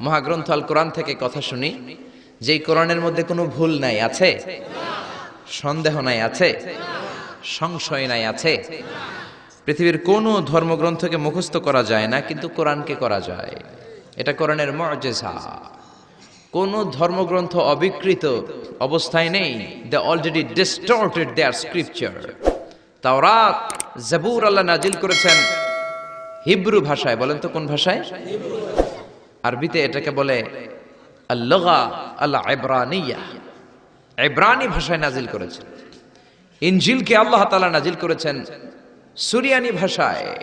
মহাগ্রন্থ আল কোরআন থেকে কথা শুনি, যেই কোরআনের মধ্যে কোনো ভুল নাই, আছে? সন্দেহ নাই, আছে? সংশয় নাই, আছে? পৃথিবীর কোনো ধর্মগ্রন্থকে মুখস্থ করা যায় না, কিন্তু কোরআনকে করা যায়। এটা কোরআনের মুআজিজা। কোন ধর্মগ্রন্থ অবিকৃত অবস্থায় নেই। They already distorted their scripture. তাওরাত, জাবুর আল্লাহ নাজিল করেছেন হিব্রু ভাষায়। বলেন তো কোন ভাষায়? আরবিতে এটাকে বলে আল-লুগা আল-ইব্রানিয়া। ইব্রানি ভাষায় নাজিল করেছেন। ইনজিলকে আল্লাহ তাআলা নাজিল করেছেন সুরিয়ানি ভাষায়।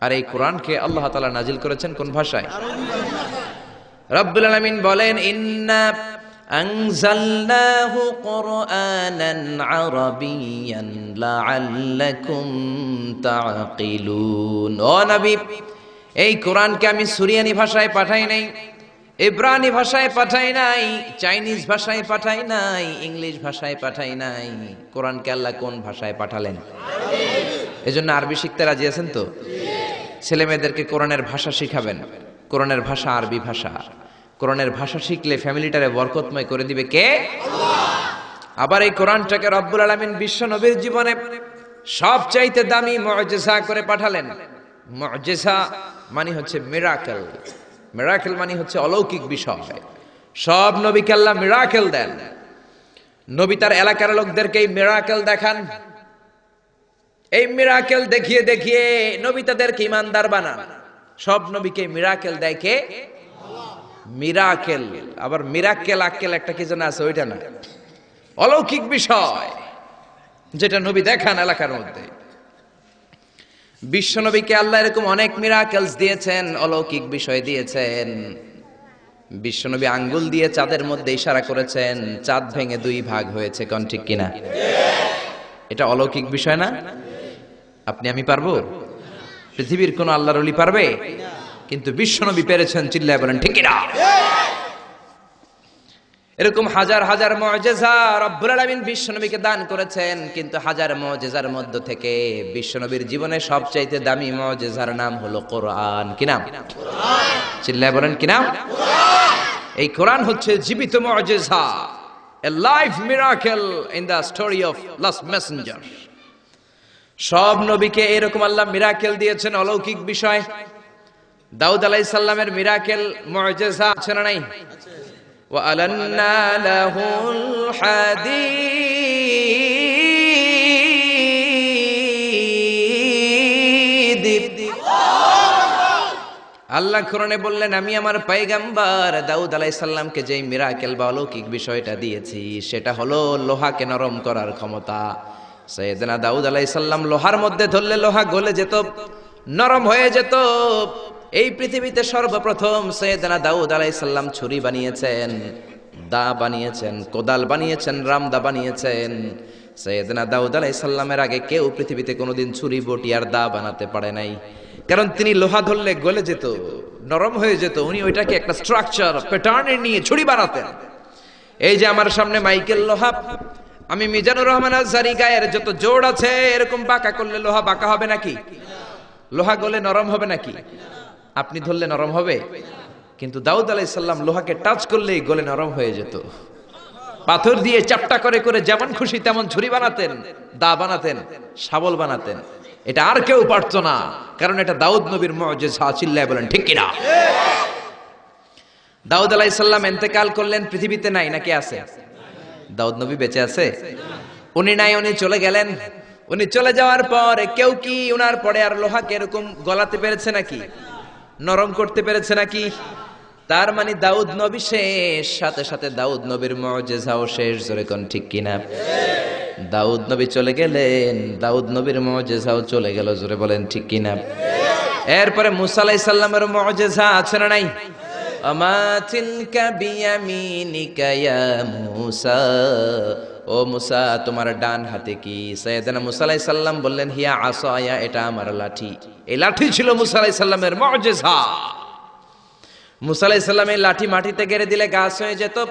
আর এই কোরআনকে আল্লাহ তাআলা নাজিল করেছেন কোন ভাষায়? রব্বুল আলামিন বলেন, ইন্না আনজালনাহু কুরআনান আরাবিয়্যান লাআল্লাকুম তাআকিলুন। ও নবী, এই কোরআনকে আমি সুরিয়ানি ভাষায় পাঠাই নাই, ইব্রানি ভাষায় পাঠাই নাই, চাইনিজ ভাষায় পাঠাই নাই, ইংলিশ ভাষায় পাঠাই নাই। কোরআনকে আল্লাহ কোন ভাষায় পাঠালেন? এজন্য আরবি শিখতে রাজি আছেন তো? ছেলে মেয়েদেরকে কোরআনের ভাষা শিখাবেন। কোরআনের ভাষা আরবি ভাষা। কোরআনের ভাষা শিখলে ফ্যামিলিটারে বরকতময় করে দিবে কে? আল্লাহ। আবার এই কোরআনটাকে রব্বুল আলামিন বিশ্ব নবীর জীবনে সবচাইতে দামি মুআজিজা করে পাঠালেন। মুআজিজা মানে হচ্ছে মিরাকেল। মিরাকেল মানে হচ্ছে অলৌকিক বিষয়। সব নবীকে আল্লাহ মিরাকেল দেন। নবী তার এলাকার লোকদেরকে এই মিরাকেল দেখান। এই মিরাকেল দেখিয়ে দেখিয়ে নবী তাদেরকে ঈমানদার বানান। সব নবীকে মিরাকেল দেয় কে? মিরাকেল। আবার মিরাকেল আক্কেল একটা কি যেন আছে, ওইটা না, অলৌকিক বিষয় যেটা নবী দেখান এলাকার মধ্যে। বিশ্ব নবীকে আল্লাহ এরকম অনেক মিরাকেলস দিয়েছেন, অলৌকিক বিষয় দিয়েছেন। বিশ্ব নবী আঙ্গুল দিয়ে চাঁদের মধ্যে ইশারা করেছেন, চাঁদ ভেঙে দুই ভাগ হয়েছে। কোন ঠিক কিনা? এটা অলৌকিক বিষয় না? আপনি আমি পারবো? পৃথিবীর কোন আল্লাহর ওলি পারবে? কিন্তু বিশ্বনবী পেরেছেন। চিল্লায় বলেন ঠিক কিনা? এরকম হাজার হাজার মুআজিজা রব্বুল আলামিন বিশ্বনবীকে দান করেছেন। কিন্তু হাজার মুআজিজার মধ্য থেকে বিশ্বনবীর জীবনে সবচাইতে দামি মুআজিজার নাম হলো কোরআন। কি নাম? কোরআন। চিল্লায় বলেন কি নাম? কোরআন। এই কোরআন হচ্ছে জীবিত মুআজিজা, a live miracle in the story of last messenger. সব নবীকে এরকম আল্লাহ মিরাকেল দিয়েছেন, অলৌকিক বিষয়। দাউদ আলাইহিস সালামের মিরাকেল মুআজিজা আছে না নাই? ওয়া আলান্না লাহুল হাদীদ। আল্লাহ কোরআনে বললেন, আমি আমার পয়গম্বর দাউদ আলাইহিস সালামকে যেই মিরাকেল বা অলৌকিক বিষয়টা দিয়েছি সেটা হলো লোহাকে নরম করার ক্ষমতা। সাইয়েদনা দাউদ আলাইহিস সালাম লোহার মধ্যে ধরলে লোহা গলে যেত, নরম হয়ে যেত। এই পৃথিবীতে সর্বপ্রথম সাইয়েদনা দাউদ আলাইহিস সালাম ছুরি বানিয়েছেন, দা বানিয়েছেন, কোদাল বানিয়েছেন, রামদা বানিয়েছেন। সাইয়েদনা দাউদ আলাইহিস সালামের আগে কেউ পৃথিবীতে কোনোদিন ছুরি, বটি আর দা বানাতে পারে নাই। কারণ তিনি লোহা ধরলে গলে যেত, নরম হয়ে যেত। উনি ওইটাকে একটা স্ট্রাকচার প্যাটার্নে নিয়ে ছুরি বানাতেন। এই যে আমার সামনে মাইকেল লোহা, আমি মিজানুর রহমান আজহারী গায়ের যত জোড় আছে এরকম বাঁকা করলে লোহা বাঁকা হবে নাকি? লোহা গলে নরম হবে নাকি? আপনি ধরলে নরম হবে? কিন্তু দাউদ আলাইহিস সালাম লোহাকে টাচ করলেই গলে নরম হয়ে যেত। পাথর দিয়ে চাপটা করে করে যেমন খুশি তেমন ছুরি বানাতেন, দা বানাতেন, শাবল বানাতেন। এটা আর কেউ পারতো না, কারণ এটা দাউদ নবীর মুআজিজা। চিল্লায় বলেন ঠিক কিনা? দাউদ আলাইহিস সালাম ইন্তেকাল করলেন, পৃথিবীতে নাই নাকি আছে? দাউদ নবী বেঁচে আছে? উনি নাই, উনি চলে গেলেন। উনি চলে যাওয়ার পর কেউ কি উনার পরে আর লোহাকে এরকম গলাতে পেরেছে নাকি? নরম করতে পেরেছে নাকি? তার মানে দাউদ নবী শেষ, সাথে সাথে দাউদ নবীর মুআজিজাও শেষ। জোরে কোন ঠিক কিনা? দাউদ নবী চলে গেলেন, দাউদ নবীর মুআজিজাও চলে গেল। জোরে বলেন ঠিক কিনা? এরপরে মুসা আলাইহিস সালামের মুআজিজা আছে না নাই? আমা তিলকা বিয়ামিনিকা ইয়া মুসা। ও মুসা, তোমার ডান হাতে কি? সাইয়েদনা মুসা আলাইহিস সালাম বললেন, হিয়া আসায়া, এটা আমার লাঠি। এই লাঠি ছিল মুসা আলাইহিস সালামের মুআজিজা। মুসা আলাইহিস সালাম এই লাঠি মাটিতে গেড়ে দিলে গাছ হয়ে যেত,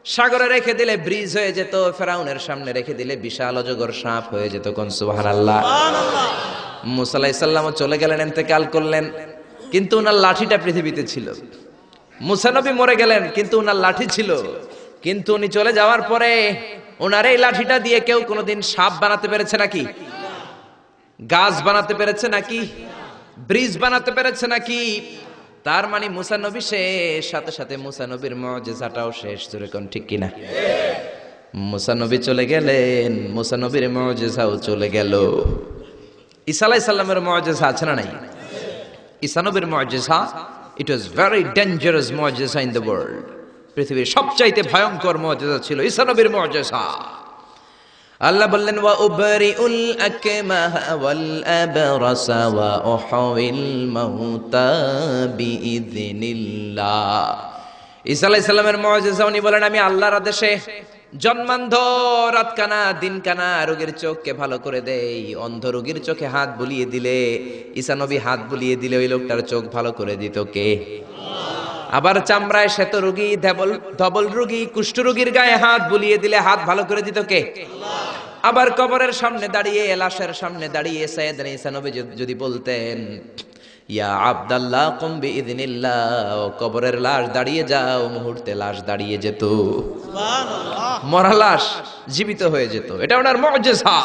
সাগরে রেখে দিলে ব্রিজ হয়ে যেত, ফেরাউনের সামনে রেখে দিলে বিশাল অজগর সাপ হয়ে যেত। কোন সুবহানাল্লাহ। মুসা আলাইহিস সালাম চলে গেলেন, ইন্তেকাল করলেন, কিন্তু ওনার লাঠিটা পৃথিবীতে ছিল। মুসা নবী মরে গেলেন, কিন্তু ওনার লাঠি ছিল। কিন্তু উনি চলে যাওয়ার পরে ওনার এই লাঠিটা দিয়ে কেউ কোনোদিন সাপ বানাতে পেরেছে নাকি? গাছ বানাতে পেরেছে নাকি? ব্রিজ বানাতে পেরেছে নাকি? তার মানে মুসা নবী শেষ, সাথে সাথে মুসা নবীর মুজিজাটাও শেষ। জোরে কোন ঠিক কিনা? মুসা নবী চলে গেলেন, মুসা নবীর মুজিজাও চলে গেল। ঈসা আলাইহিস সালামের মুজিজা আছে না নাই? ঈসা নবীর মুজিজা, ইট ওয়াজ ভেরি ডেঞ্জারাস মুজিজা ইন দ্য ওয়ার্ল্ড। পৃথিবীর সবচাইতে ভয়ঙ্কর মুজিজা ছিল ঈসা নবীর মুজিজা। আল্লাহ বললেন, ওয়া উবরিউল আকমাহা ওয়াল আবরাসা ওয়া উহয়িল মাউতা বিইযনিল্লাহ। ঈসা আলাইহিস সালামের মুজিজা, উনি বলেন আমি আল্লাহর আদেশে জন্মান্ধ, রাতকানা দিনকানা রোগীর চোখকে ভালো করে দেই। অন্ধ রোগীর চোখে হাত বুলিয়ে দিলে, ঈসা নবী হাত বুলিয়ে দিলে ওই লোকটার চোখ ভালো করে দিত কে? আবার চামড়ায় শ্বেত রোগী, ধবল রোগী, কুষ্ঠ রোগীর গায়ে হাত বুলিয়ে দিলে হাত ভালো করে দিত কে? আবার কবরের সামনে দাঁড়িয়ে, লাশের সামনে দাঁড়িয়ে সাইয়েদনা ঈসা নবী যদি বলতেন, ইয়া আব্দাল্লাহ কুম বিইযনিল্লাহ, কবরের লাশ দাঁড়িয়ে যাও, মুহূর্তে লাশ দাঁড়িয়ে যেত। সুবহানাল্লাহ। মরা লাশ জীবিত হয়ে যেত। এটা ওনার মুজিজা।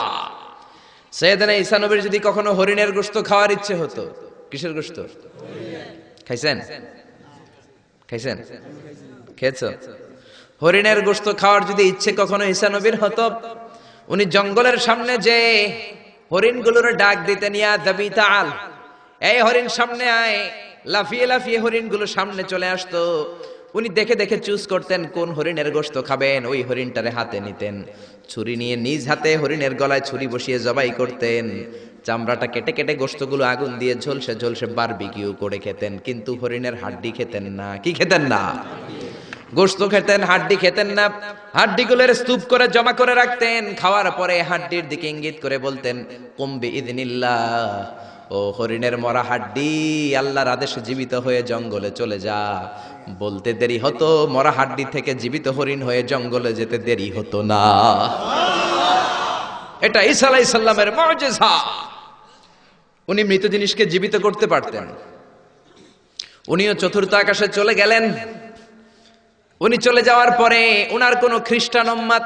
সাইয়েদনা ঈসা নবীর যদি কখনো হরিণের গোশত খাওয়ার ইচ্ছে হতো, কিসের গোশত খাইছেন? খাইছেন? খেয়েছো? হরিণের গোশত খাওয়ার যদি ইচ্ছে কখনো ঈসা নবীর হতো, উনি জঙ্গলের সামনে যে হরিণগুলোর ডাক দিতেন, ইয়া দাবি তাআল, এই হরিণ সামনে আয়। লাফিয়ে লাফিয়ে হরিণগুলো সামনে চলে আসতো। উনি দেখে দেখে চুজ করতেন কোন হরিণের গোশত খাবেন, ওই হরিণটারে হাতে নিতেন। ছুরি নিয়ে নিজ হাতে হরিণের গলায় ছুরি বসিয়ে জবাই করতেন। চামড়াটা কেটে কেটে গোশতগুলো আগুন দিয়ে ঝলসে ঝলসে বারবিকিউ করে খেতেন। কিন্তু হরিণের হাড্ডি খেতেন না। কি খেতেন না? গোশত খেতেন, হাড্ডি খেতেন না। হাড্ডিগুলোর স্তূপ করে জমা করে রাখতেন। খাওয়ার পরে হাড্ডির দিকে ইঙ্গিত করে বলতেন, কুম বিইযনিল্লাহ, ও হরিণের মরা হাড্ডি, আল্লাহর আদেশে জীবিত হয়ে জঙ্গলে চলে যা। বলতে দেরি হতো, মরা হাড্ডি থেকে জীবিত হরিণ হয়ে জঙ্গলে যেতে দেরি হতো না। এটা ঈসা আলাইহিস সালামের মুজিজা। উনি মৃত জিনিসকে জীবিত করতে পারতেন। উনিও চতুর্থ আকাশে চলে গেলেন। উনি চলে যাওয়ার পরে উনার কোন খ্রিস্টান উম্মাত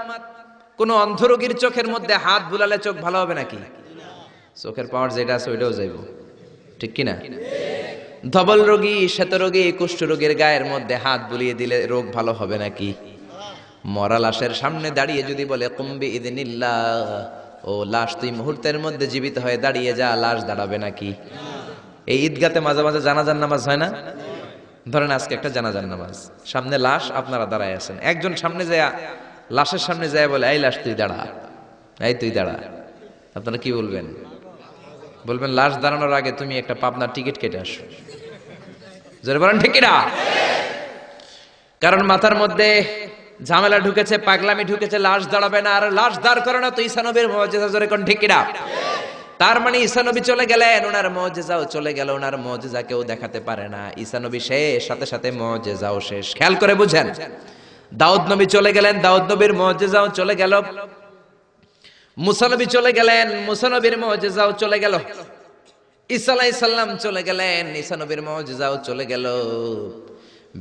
কোন অন্ধ রোগীর চোখের মধ্যে হাত বুলালে চোখ ভালো হবে নাকি? চোখের পাওয়ার যেটা আছে ওইটাও যাইব, ঠিক কিনা? ধবল রোগী, শ্বেত রোগী, কুষ্ঠ রোগীর গায়ের মধ্যে হাত বুলিয়ে দিলে রোগ ভালো হবে নাকি? মরা লাশের সামনে দাঁড়িয়ে যদি বলে কুম বিইযনিল্লাহ, ও লাশ তুই মুহূর্তের মধ্যে জীবিত হয়ে দাঁড়িয়ে যা, লাশ দাঁড়াবে নাকি? এই ঈদগাতে মাঝে মাঝে জানাজার নামাজ হয় না? ধরেন আজকে একটা জানাজার নামাজ, সামনে লাশ, আপনারা দাঁড়ায় আছেন। একজন সামনে যায়, লাশের সামনে যায় বলে, এই লাশ তুই দাঁড়া, এই তুই দাঁড়া। আপনারা কি বলবেন? বলবেন লাশ দাঁড়ানোর আগে তুমি একটা পাবনার টিকিট কেটে আসো। জোরে বলেন ঠিক কিনা? কারণ মাথার মধ্যে ঝামেলা ঢুকেছে, পাগলামি ঢুকেছে, লাশ দাঁড়াবে না। আর লাশ দাঁড় করে না তো ঈসা নবীর মুজিজা। জোরে কোন ঠিক কিনা? তার মানে ঈসা নবী চলে গেলেন, ওনার মুজিজাও চলে গেল। ওনার মুজিজা কেউ দেখাতে পারে না। ঈসা নবী শেষ, সাথে সাথে মুজিজাও শেষ। খেয়াল করে বুঝেন। দাউদ নবী চলে গেলেন, দাউদ নবীর মুজিজাও চলে গেল। মুসা নবী চলে গেলেন, মুসা নবীর মুজিজাও চলে গেল। ঈসা আলাইহিস সালাম চলে গেলেন, ঈসা নবীর মুজিজাও চলে গেল।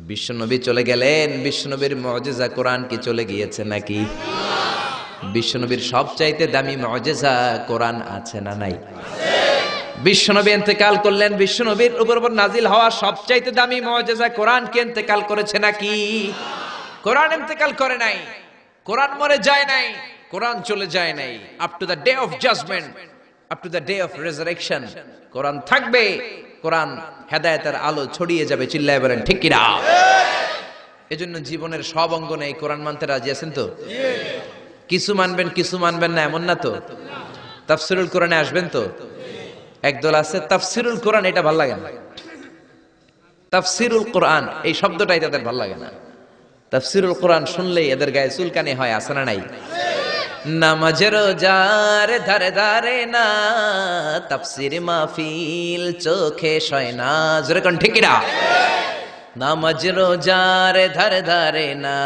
বিশ্ব নবী চলে গেলেন, বিশ্ব নবীর মুজিজা কোরআন কি চলে গিয়েছে নাকি? বিশ্ব নবীর সবচাইতে দামি মুজিজা কোরআন আছে না নাই? বিশ্ব নবী ইন্তেকাল করলেন, বিশ্ব নবীর উপর নাজিল হওয়া সবচাইতে দামি মুজিজা কোরআন কি ইন্তেকাল করেছে নাকি? কোরআন ইন্তেকাল করে নাই, কোরআন মরে যায় নাই, কোরআন চলে যায় নাই। Up to the day of judgement, up to the day of resurrection কোরআন থাকবে। কোরআন হেদায়েতের আলো ছড়িয়ে যাবে। চিল্লায় বলেন ঠিক কিনা? এজন্য জীবনের সব অঙ্গনে এই কোরআন মানতে রাজি আছেন তো? কিছু মানবেন, কিছু মানবেন না, এমন না তো? তাফসিরুল কোরআনে আসবেন তো? একদল আছে তাফসিরুল কোরআন, এটা ভালো লাগে না। তাফসিরুল কোরআন এই শব্দটাই তাদের ভালো লাগে না। তাফসিরুল কোরআন শুনলেই এদের গায়ে চুলকানি হয়, আছে না নাই? নামাজের রোজার ধারে ধারে না, তাফসির মাহফিল চোখে সয় না। জোরে কোন ঠিক কিনা? নামাজ রোজার ধারে ধারে না,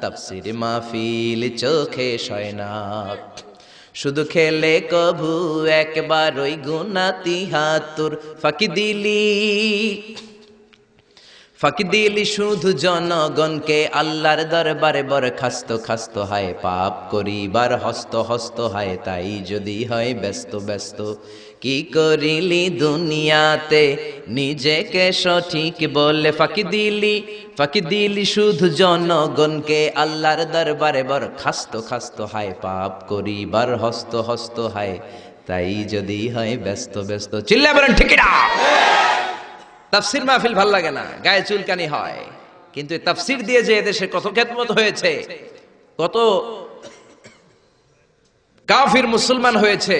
তাফসির মাহফিল চোখে সয় না। শুধু খেলে কভু একবার ওই গুনাতি হাতুর ফাঁকি দিলি, ফাঁকি দিলি শুধু জনগণকে, আল্লাহর দরবারে বরখাস্ত খাস্ত হায়, পাপ করিবার হস্ত হস্ত হায়, তাই যদি হয় ব্যস্ত ব্যস্ত। কি করিলি দুনিয়াতে নিজেকে সঠিক বলে, ফাঁকি দিলি শুধু জনগণকে, আল্লাহর দরবারে বরখাস্ত খাস্ত হায়, পাপ করিবার হস্ত হস্ত হায়, তাই যদি হয় ব্যস্ত ব্যস্ত। চিল্লা বলেন ঠিক না? তাফসির মাহফিল ভাল লাগে না, গায়ে চুলকানি হয়, কিন্তু এই তাফসির দিয়ে যে এদেশে কত খেদমত হয়েছে, কত কাফির মুসলমান হয়েছে,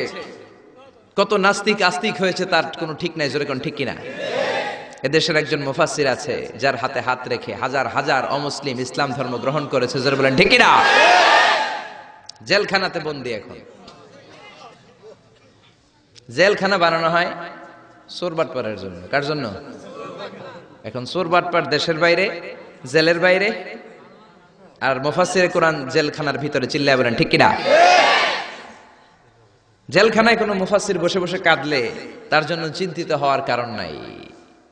কত নাস্তিক আস্তিক হয়েছে, তার কোনো ঠিক নাই। জোরে কোন ঠিক কিনা? এদেশের একজন মুফাসসির আছে যার হাতে হাত রেখে হাজার হাজার অমুসলিম ইসলাম ধর্ম গ্রহণ করেছে। জোরে বলেন ঠিক কিনা? জেলখানাতে বন্দী। এখন জেলখানা বানানো হয় চোর বাটপারের জন্য। কার জন্য? এখন চোর বাটপার দেশের বাইরে, জেলের বাইরে, আর মুফাসসিরে কোরআন জেলখানার ভিতরে। চিল্লায় বলেন ঠিক কিনা? জেলখানায় কোনো মুফাসসির বসে বসে কাঁদলে তার জন্য চিন্তিত হওয়ার কারণ নাই।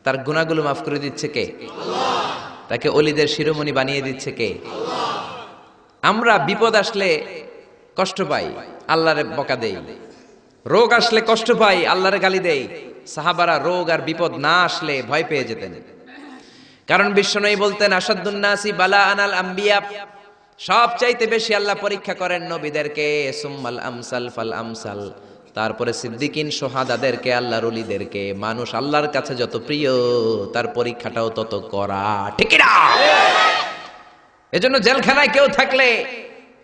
তার গুনাহগুলো মাফ করে দিচ্ছে কে? আল্লাহ। তাকে ওলিদের শিরোমণি বানিয়ে দিচ্ছে কে? আল্লাহ। আমরা বিপদ আসলে কষ্ট পাই, আল্লাহরে বকা দেই। রোগ আসলে কষ্ট পাই, আল্লাহরে গালি দেই। সাহাবারা রোগ আর বিপদ না আসলে ভয় পেয়ে যেতেন, কারণ বিশ্বনবী বলতেন আসাদুন নাসি বালা আনাল আম্বিয়া, সবচাইতে বেশি আল্লাহ পরীক্ষা করেন নবীদেরকে, সুম্মাল আমসাল ফাল আমসাল, তারপরে সিদ্দিকিন সোহাদাদেরকে, আল্লাহর ওলিদেরকে। মানুষ আল্লাহর কাছে যত প্রিয়, তার পরীক্ষাটাও তত করা। ঠিক না? এজন্য জেলখানায় কেউ থাকলে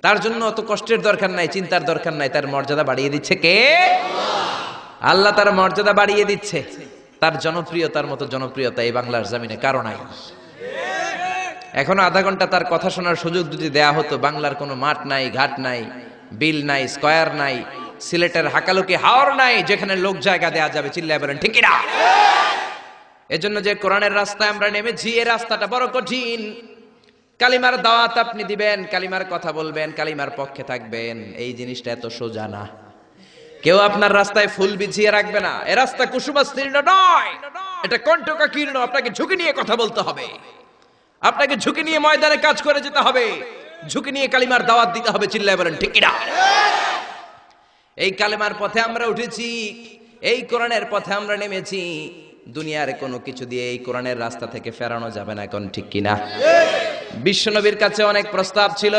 তার জন্য অত কষ্টের দরকার নাই, চিন্তার দরকার নাই। তার মর্যাদা বাড়িয়ে দিচ্ছে কে? আল্লাহ তার মর্যাদা বাড়িয়ে দিচ্ছে। তার জনপ্রিয়তার মতো জনপ্রিয়তা এই বাংলার জমিনে কারো নাই। এখনো আধা ঘন্টা তার কথা শোনার সুযোগ যদি দেয়া হতো, বাংলার কোনো মাঠ নাই, ঘাট নাই, বিল নাই, স্কয়ার নাই, সিলেটের হাকালুকি হাওর নাই যেখানে লোক জায়গা দেয়া যাবে। চিল্লায় বলেন ঠিক না? এজন্য যে কোরআনের রাস্তায় আমরা নেমেছি, এই রাস্তাটা বড় কঠিন। কালিমার দাওয়াত আপনি দিবেন, কালিমার কথা বলবেন, কালিমার পক্ষে থাকবেন, এই জিনিসটা এত সোজা না। কেউ আপনার রাস্তায় ফুল বিছিয়ে রাখবে না। এ রাস্তা কুসুমাস্তীর্ণ নয়, এটা কণ্টকাকীর্ণ। আপনাকে ঝুঁকি নিয়ে কথা বলতে হবে, আপনাকে ঝুঁকি নিয়ে ময়দানে কাজ করে যেতে হবে, ঝুঁকি নিয়ে কালিমার দাওয়াত দিতে হবে। চিল্লায় বলেন ঠিক কিনা? এই কালিমার পথে আমরা উঠেছি, এই কোরআনের পথে আমরা নেমেছি। দুনিয়ার কোনো কিছু দিয়ে এই কোরআনের রাস্তা থেকে ফেরানো যাবে না। এখন ঠিক কিনা? বিশ্বনবীর কাছে অনেক প্রস্তাব ছিল,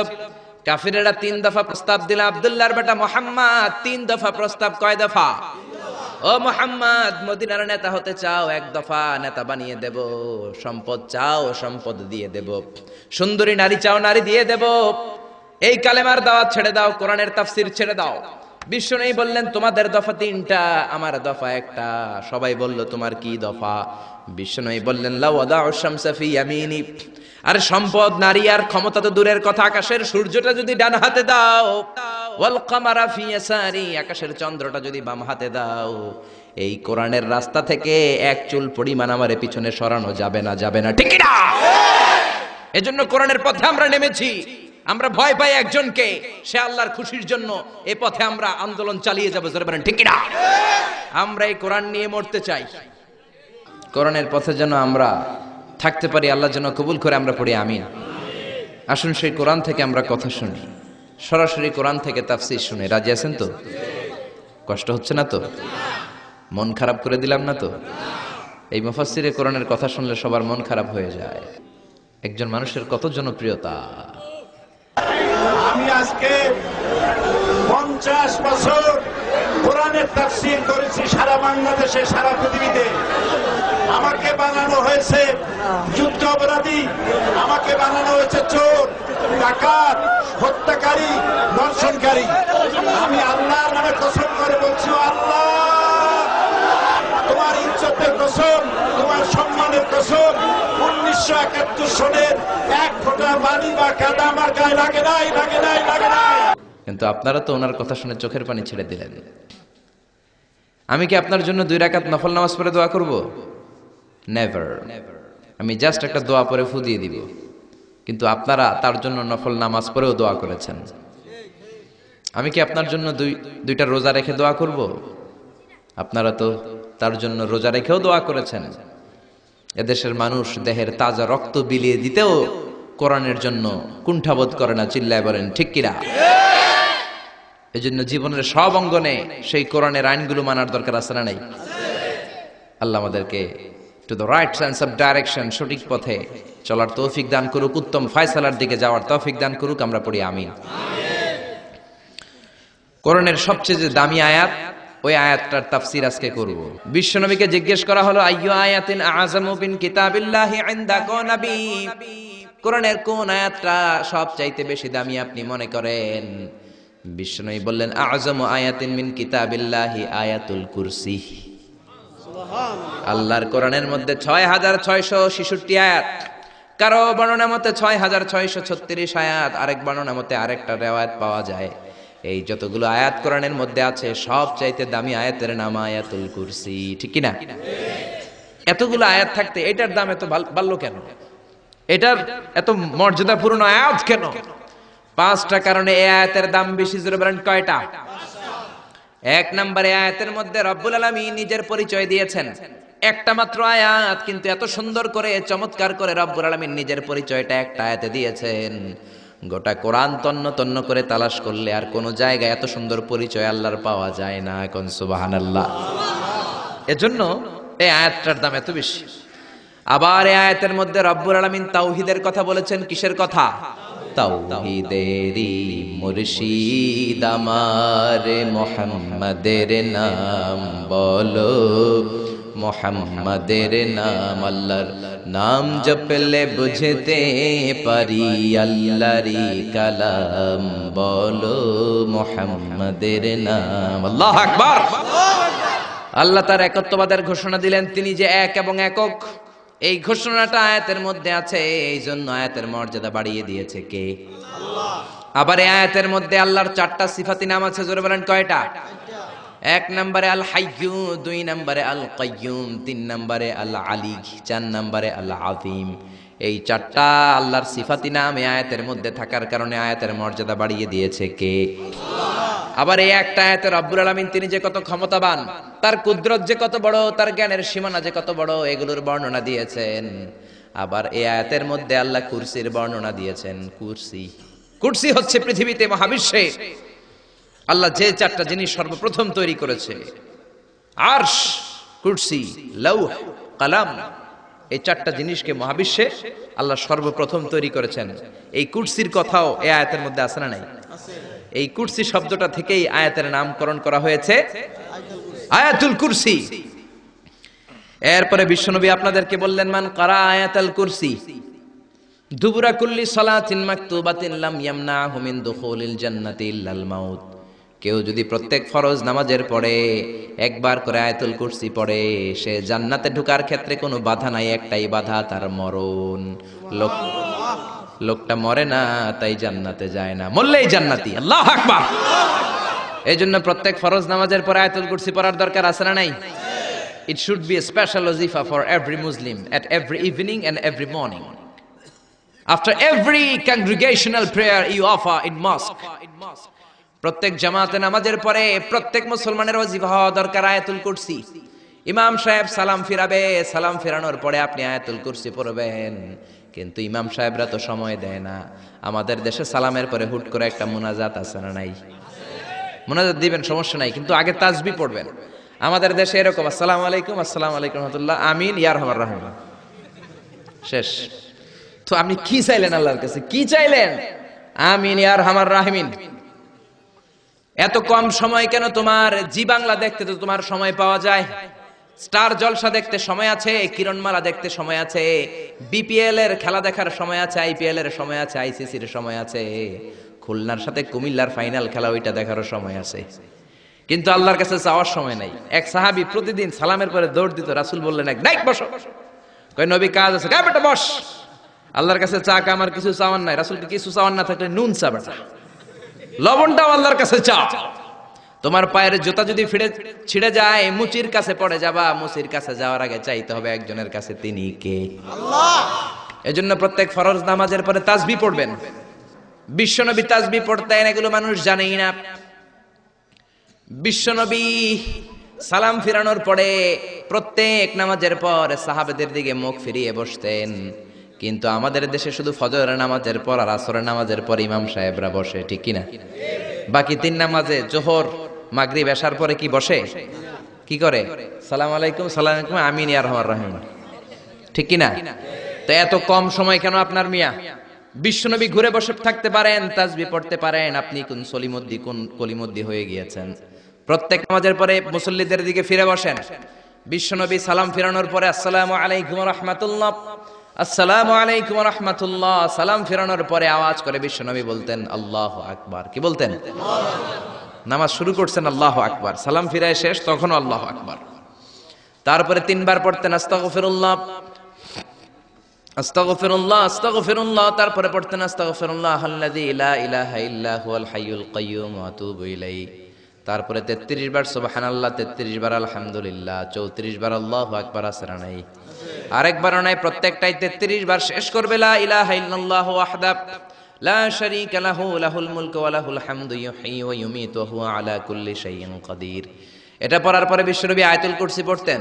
কাফিরেরা 3 দফা প্রস্তাব দিল। আব্দুল্লাহর বেটা মুহাম্মদ 3 দফা প্রস্তাব। কয় দফা? ও মুহাম্মদ, মদিনার নেতা হতে চাও? 1 দফা নেতা বানিয়ে দেব। সম্পদ চাও? সম্পদ দিয়ে দেব। সুন্দরী নারী চাও? নারী দিয়ে দেব। এই কালেমার দাওয়াত ছেড়ে দাও, কোরআনের তাফসীর ছেড়ে দাও। বিশ্বনবী বললেন তোমাদের দফা 3টা, আমার দফা 1টা। সবাই বলল তোমার কি দফা? বিশ্বনবী বললেন লা ওয়াদাউ শামসা ফি ইয়ামিনি, আর সম্পদ, নারী আর ক্ষমতা তো দূরের কথা, আকাশের সূর্যটা যদি ডান হাতে দাও, ওয়াল কামারা ফি ইয়াসারি, আকাশের চন্দ্রটা যদি বাম হাতে দাও, এই কোরআনের রাস্তা থেকে 1 চুল পরিমাণ আমারে পিছনে সরানো যাবে না, যাবে না। ঠিক না? এজন্য কোরআনের পথে আমরা নেমেছি। আমরা ভয় পাই একজনকে, সে আল্লাহর খুশির জন্য এই পথে আমরা আন্দোলন চালিয়ে যাবো। জোরে বলেন ঠিক না? আমরা এই কোরআন নিয়ে মরতে চাই। কোরআনের পথে যেন আমরা থাকতে পারি, আল্লাহ যেন কবুল করে আমরা পড়ি আমিন। আসুন সেই কোরআন থেকে আমরা কথা শুনি, সরাসরি কোরআন থেকে তাফসীর শুনি। রাজি আছেন তো? কষ্ট হচ্ছে না তো? মন খারাপ করে দিলাম না তো? এই মুফাসসিরে কোরআনের কথা শুনলে সবার মন খারাপ হয়ে যায়। একজন মানুষের কত জনপ্রিয়তা। আমি আজকে 50 বছর কোরআনের তাফসীর করেছি সারা বাংলাদেশে, সারা পৃথিবীতে। আমাকে বানানো হয়েছে যুদ্ধ অপরাধী, আমাকে বানানো হয়েছে চোর, ডাকাত, হত্যাকারী, ধর্ষণকারী। আমি আল্লাহর নামে কসম করে বলছি, আল্লাহ তোমার ইজ্জতের কসম, তোমার সম্মানের কসম, 1971 সনের 1 ফোঁটা পানি বা কাদা আমার গায়ে লাগে নাই, লাগে নাই, লাগে নাই। কিন্তু আপনারা তো ওনার কথা শুনে চোখের পানি ছেড়ে দিলেন। আমি কি আপনার জন্য 2 রাকাত নফল নামাজ পড়ে দোয়া করব? নেভার। আমি জাস্ট একটা দোয়া পড়ে ফু দিয়ে দিব। কিন্তু আপনারা তার জন্য নফল নামাজ পড়েও দোয়া করেছেন। আমি কি আপনার জন্য 2টা রোজা রেখে দোয়া করব? আপনারা তো তার জন্য রোজা রেখেও দোয়া করেছেন। এদেশের মানুষ দেহের তাজা রক্ত বিলিয়ে দিতেও কোরআনের জন্য কুণ্ঠাবোধ করে না, চিল্লায় বলেন ঠিক কিনা? এজন্য জীবনের সব অঙ্গনে সেই কোরআনের আইনগুলো মানার দরকার আছে না নাই? আল্লাহ আমাদেরকে to the right sense of direction, সঠিক পথে চলার তৌফিক দান করুক, উত্তম ফায়সালার দিকে যাওয়ার তৌফিক দান করুক। আমরা পড়ি আমিন। কোরআনের সবচেয়ে যে দামি আয়াত, ওই আয়াতটার তাফসীর আজকে করব। বিশ্বনবীকে জিজ্ঞেস করা হলো, আইয়ু আয়াতিন আযামু মিন কিতাবিল্লাহি ইনদাকা নবী, কোরআনের কোন আয়াতটা সবচাইতে বেশি দামি আপনি মনে করেন? বিশ্বনবী বললেন, আযমু আয়াতিন মিন কিতাবিল্লাহি আয়াতুল কুরসি। আল্লাহর কোরআনের মধ্যে ৬৬৬৬ আয়াত, কারো বর্ণনা মতে ৬৬৩৬ আয়াত, আরেক বর্ণনা মতে আরেকটা রিওয়ায়াত পাওয়া যায়। এই যতগুলো আয়াত কোরআনের মধ্যে আছে, সবচাইতে দামি আয়াতের নাম আয়াতুল কুরসি, ঠিক কি না? এতগুলো আয়াত থাকতে এটার দাম এত বাড়লো কেন? এটার এত মর্যাদাপূর্ণ আয়াত কেন? ৫টা কারণে এই আয়াতের দাম বেশি। জোরে বলেন কয়টা? ১ নম্বরে আয়াতের মধ্যে রব্বুল আলামিন নিজের পরিচয় দিয়েছেন। একটা মাত্র আয়াত, কিন্তু এত সুন্দর করে চমৎকার করে রব্বুল আলামিন নিজের পরিচয়টা একটা আয়াতে দিয়েছেন। গোটা কোরআন তন্ন তন্ন করে তালাশ করলে আর কোন জায়গায় এত সুন্দর পরিচয় আল্লাহর পাওয়া যায় না। কোন সুবহানাল্লাহ। এজন্য এই আয়াতটার দাম এত বেশি। আবার এই আয়াতের মধ্যে রব্বুল আলামিন তাওহীদের কথা বলেছেন। কিসের কথা? তাওহীদেরই মুর্শিদ আমার মুহাম্মাদের নাম বলো, মুহাম্মাদের নাম। আল্লাহর নাম জপলে বুঝতে পারি আল্লাহরই কালাম বলো, মুহাম্মাদের নাম। আল্লাহু আকবার। আল্লাহ তার একত্ববাদের ঘোষণা দিলেন, তিনি যে এক এবং একক। এই ঘোষণাটা আয়াতের মধ্যে আছে, এই জন্য আয়াতের মর্যাদা বাড়িয়ে দিয়েছে কে? আল্লাহ। আবার এই আয়াতের মধ্যে আল্লাহর 4টা সিফাতি নাম আছে। জোরে বলেন কয়টা? 1 নম্বরে আল হাইয়্যু, 2 নম্বরে আল কাইয়্যুম, 3 নম্বরে আল আলী, 4 নম্বরে আল আযীম। এই 4টা আল্লাহর সিফাতি নাম এই আয়াতের মধ্যে থাকার কারণে আয়াতের মর্যাদা বাড়িয়ে দিয়েছে কে? আল্লাহ। আবার এই একটা আয়াতে রব্বুল আলামিন তিনি যে কত ক্ষমতাবান, তার কুদরত যে কত বড়, তার জ্ঞানের সীমানা যে কত বড়, এগুলোর বর্ণনা দিয়েছেন। আবার এই আয়াতের মধ্যে আল্লাহ কুরসির বর্ণনা দিয়েছেন। কুরসি হচ্ছে পৃথিবীতে, মহাবিশ্বে আল্লাহ যে 4টা জিনিস সর্বপ্রথম তৈরি করেছে, আরশ, কুরসি, লৌহ, কলম, এই 4টা জিনিসকে মহাবিশ্বে আল্লাহ সর্বপ্রথম তৈরি করেছেন। এই কুরসির কথাও এই আয়াতের মধ্যে আছে না নাই? এই কুরসি শব্দটা থেকেই আয়াতের নামকরণ করা হয়েছে আয়াতুল কুরসি। এরপরে বিশ্বনবী আপনাদেরকে বললেন, মান কারা আয়াতুল কুরসি দুবুরা কুল্লি সালাতিন মাকতুবাতিন লাম ইয়ামনাহু মিন দুখুলিল জান্নাতি ইল্লাল মাউত। কেউ যদি প্রত্যেক ফরজ নামাজের পরে একবার করে আয়াতুল কুরসি পড়ে, সে জান্নাতে ঢোকার ক্ষেত্রে কোনো বাধা নাই, একটাই বাধা, তার মরণ। লোকটা মরে না, তাই জান্নাতে যায় না, মরলেই জান্নাতি। আল্লাহু আকবার। এই জন্য প্রত্যেক ফরজ নামাজের পরে আয়াতুল কুরসি পড়ার দরকার আছে না নাই? It should be a special wazifa for every Muslim at every evening and every morning. After every congregational prayer you offer in mosque. প্রত্যেক জামাতে নামাজের পরে প্রত্যেক মুসলমানের ওয়াজিফা হওয়া দরকার আয়াতুল কুরসি। ইমাম সাহেব সালাম ফিরাবে, সালাম ফিরানোর পরে আপনি আয়াতুল কুরসি পড়বেন। কিন্তু ইমাম সাহেবরা তো সময় দেয় না। আমাদের দেশে সালামের পরে হুট করে একটা মুনাজাত আছে না নাই? মুনাজাত দিবেন, সমস্যা নাই, কিন্তু আগে তাসবিহ পড়বেন। আমাদের দেশে এরকম, আসসালামু আলাইকুম, আসসালামু আলাইকুম রাহমাতুল্লাহ, আমিন, ইয়া আরহামার রাহিম, শেষ। তো আপনি কি চাইলেন আল্লাহর কাছে? কি চাইলেন? আমিন, ইয়া আরহামার রাহিমিন। এত কম সময় কেন তোমার? জি বাংলা দেখতে তো তোমার সময় পাওয়া যায়, স্টার জলসা দেখতে সময় আছে, কিরণমালা দেখতে সময় আছে, বিপিএল এর খেলা দেখার সময় আছে, আইপিএল এর সময় আছে, আইসিসির সময় আছে, খুলনার সাথে কুমিল্লার ফাইনাল খেলা ওইটা দেখারও সময় আছে। কিন্তু আল্লাহর কাছে চাওয়ার সময় নাই। এক সাহাবী প্রতিদিন সালামের পরে দৌড় দিত। রাসূল বললেন, এক ডাইক বসো। কই নবী কাজ আছে। কই বেটা বস। আল্লাহর কাছে চা আমার কিছু চাওয়ার নাই। রাসূলকে কিছু চাওয়ার না থাকলে নুন চা বেটা, লবণটাও আল্লাহর কাছে চাও। তোমার পায়ের জুতা যদি ছিঁড়ে যায়, মুচির কাছে পড়ে যাবা, মুচির কাছে যাওয়ার আগে চাইতে হবে একজনের কাছে, তিনি কে? আল্লাহ। এজন্য প্রত্যেক ফরজ নামাজের পরে তাসবিহ পড়বেন। বিশ্বনবী তাসবিহ পড়তেন, এগুলো মানুষ জানেই না। বিশ্বনবী সালাম ফিরানোর পরে প্রত্যেক নামাজের পর সাহাবেদের দিকে মুখ ফিরিয়ে বসতেন। কিন্তু আমাদের দেশে শুধু ফজরের নামাজের পর আর আসরের নামাজের পর ইমাম সাহেবরা বসে, ঠিক কিনা? বাকি তিন নামাজে জোহর মাগরিব এশার পরে কি বসে? কি করে? সালাম আলাইকুম, সালাম আলাইকুম, আমিন ইয়া রহমান রহিম, ঠিক কিনা? তো এত কম সময় কেন আপনার মিয়া? বিশ্বনবী ঘুরে বসে থাকতে পারেন, তাসবিহ পড়তে পারেন, আপনি কোন সলিমুদ্দি কোন কলিমুদ্দি হয়ে গিয়েছেন। প্রত্যেক নামাজের পরে মুসল্লিদের দিকে ফিরে বসেন। বিশ্বনবী সালাম ফিরানোর পরে আসসালামু আলাইকুম ওয়া রাহমাতুল্লাহ, আসসালামু আলাইকুম ওয়া রাহমাতুল্লাহ, সালাম ফিরানোর পরে আওয়াজ করে বিশ্বনবী বলতেন আল্লাহু আকবার। কি বলতেন? নামাজ শুরু করছেন আল্লাহু আকবার, সালাম ফিরায় শেষ তখনও আল্লাহু আকবার। তারপরে তিনবার পড়তেন আস্তাগফিরুল্লাহ, আস্তাগফিরুল্লাহ, আস্তাগফিরুল্লাহ, তারপরে পড়তেন আস্তাগফিরুল্লাহ আল্লাযী লা ইলাহা ইল্লা হুয়াল হাইয়ুল কাইয়্যুম ওয়া আতুবু ইলাইহি। তারপরে 33 বার সুবহানাল্লাহ, 33 বার আলহামদুলিল্লাহ, 34 বার আল্লাহু আকবার। আসরা নাই, আরেকবারও নাই, প্রত্যেকটাই 33 বার শেষ করবে লা ইলাহা ইল্লাল্লাহু ওয়াহদাহু লা শারীকা লাহু লাহুল মুলকু ওয়া লাহুল হামদু ইউহয়ী ওয়া ইউমীতু ওয়া হুয়া আলা কুল্লি শাইইন কাদির। এটা পড়ার পরে বিশ্বনবী আয়াতুল কুরসি পড়তেন।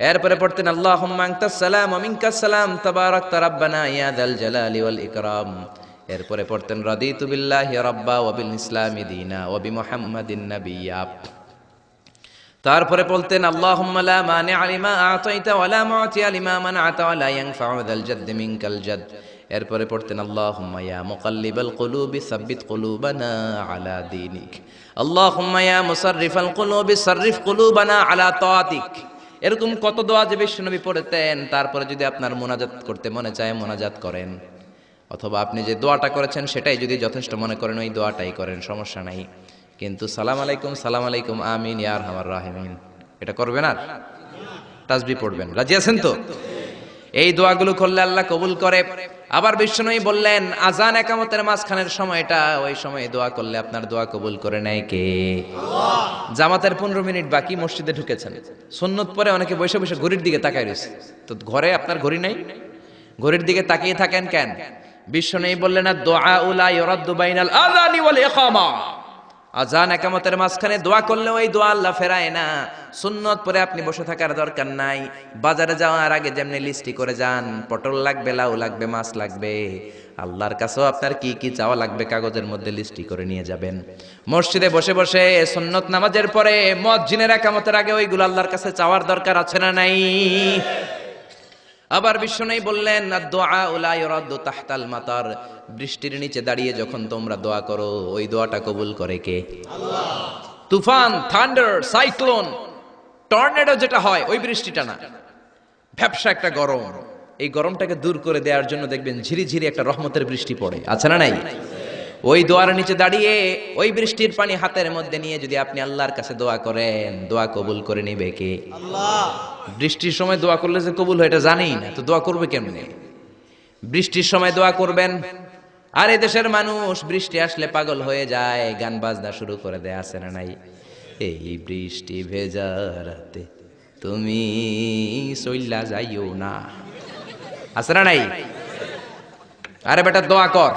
এরপরে পড়তেন আল্লাহুম্মা আনতাস সালাম ওয়া মিনকাস সালাম তাবারাকতা রাব্বানা ইয়া যাল জালালি ওয়াল ইকরাম। এরপরে পড়তেন রাদিতু বিল্লাহি রাব্বা ওয়া বিল ইসলামি দীনা ওয়া বিমুহাম্মাদিন নাবিয়্যা। তারপরে বলতেন আল্লাহুম্মা লা মানি'a লিমা আ'তাইতা ওয়া লা মু'তিয়া লিমা মান'আতা ওয়া লা ইয়ানফা'ু যাল জাদ্দি মিনকাল জাদ। এরপরে পড়তেন আল্লাহুম্মা ইয়া মুকাল্লিবাল কুলুবি সাব্বিত কুলুবানা আলা দীনিক, আল্লাহুম্মা ইয়া মুসাররিফাল কুলুবি সাররিফ কুলুবানা আলা তাআতিক। এরকম কত দোয়া যে বিশ্বনবী পড়তেন। তারপরে যদি আপনার মুনাজাত করতে মনে চায় মুনাজাত করেন, অথবা আপনি যে দোয়াটা করেছেন সেটাই যদি যথেষ্ট মনে করেন ওই দোয়াটাই করেন, সমস্যা নাই। কিন্তু সালাম আলাইকুম আমিন ইয়া আরহামার রাহিমিন এটা করবেন, আর তাসবিহ পড়বেন। রাজি আছেন তো? এই দোয়াগুলো করলে আল্লাহ কবুল করে। আবার বিশ্বনবী বললেন আযান ইকামতের মাঝখানের সময়টা, ওই সময় দোয়া করলে আপনার দোয়া কবুল করে নেয় কে? আল্লাহ। জামাতের 15 মিনিট বাকি, মসজিদে ঢুকেছেন, সুন্নত পরে অনেকে বসে বসে ঘড়ির দিকে তাকায় রয়েছে। তো ঘরে আপনার ঘড়ি নাই, ঘড়ির দিকে তাকিয়ে থাকেন কেন? বিশ্বনবী বললেন দুআ লা ইউরাদ্দু বাইনাল আযানি ওয়াল ইকামা, আযান ইকামতের মাঝখানে দোয়া করলে ওই দোয়া আল্লাহ ফেরায় না। সুন্নত পরে আপনি বসে থাকার দরকার নাই। বাজারে যাওয়ার আগে যেমনি লিস্টি করে যান, পটল লাগবে, লাউ লাগবে, মাছ লাগবে, আল্লাহর কাছেও আপনার কি কি চাওয়া লাগবে কাগজের মধ্যে লিস্টি করে নিয়ে যাবেন। মসজিদে বসে বসে সুন্নত নামাজের পরে মুয়াজ্জিনের ইকামতের আগে ওইগুলো আল্লাহর কাছে চাওয়ার দরকার আছে না নাই? আবার বিশ্বনবী বললেন দুআ লা ইউরাদ্দু তাহতাল মাতার, বৃষ্টির নিচে দাঁড়িয়ে যখন তোমরা দোয়া করো ওই দোয়াটা কবুল করে কে? আল্লাহ। তুফান, থান্ডার, সাইক্লোন, টর্নেডো যেটা হয় ওই বৃষ্টিটা না, ভ্যাপসা একটা গরম, এই গরমটাকে দূর করে দেওয়ার জন্য দেখবেন ঝিরিঝিরি একটা রহমতের বৃষ্টি পড়ে, আছে না নাই? ওই দোয়ার নিচে দাঁড়িয়ে ওই বৃষ্টির পানি হাতের মধ্যে নিয়ে যদি আপনি আল্লাহর কাছে দোয়া করেন, দোয়া কবুল করে নিবে কে? আল্লাহ। বৃষ্টির সময় দোয়া করলে যে কবুল হয় এটা জানেই না, তো দোয়া করবে কেমনে? বৃষ্টির সময় দোয়া করবেন। আর এই দেশের মানুষ বৃষ্টি আসলে পাগল হয়ে যায়, গান বাজনা শুরু করে দেয়, আছে না নাই? এই বৃষ্টি ভেজা রাতে তুমি চইল্লা যাইও না, আছে না নাই? আরে বেটা দোয়া কর।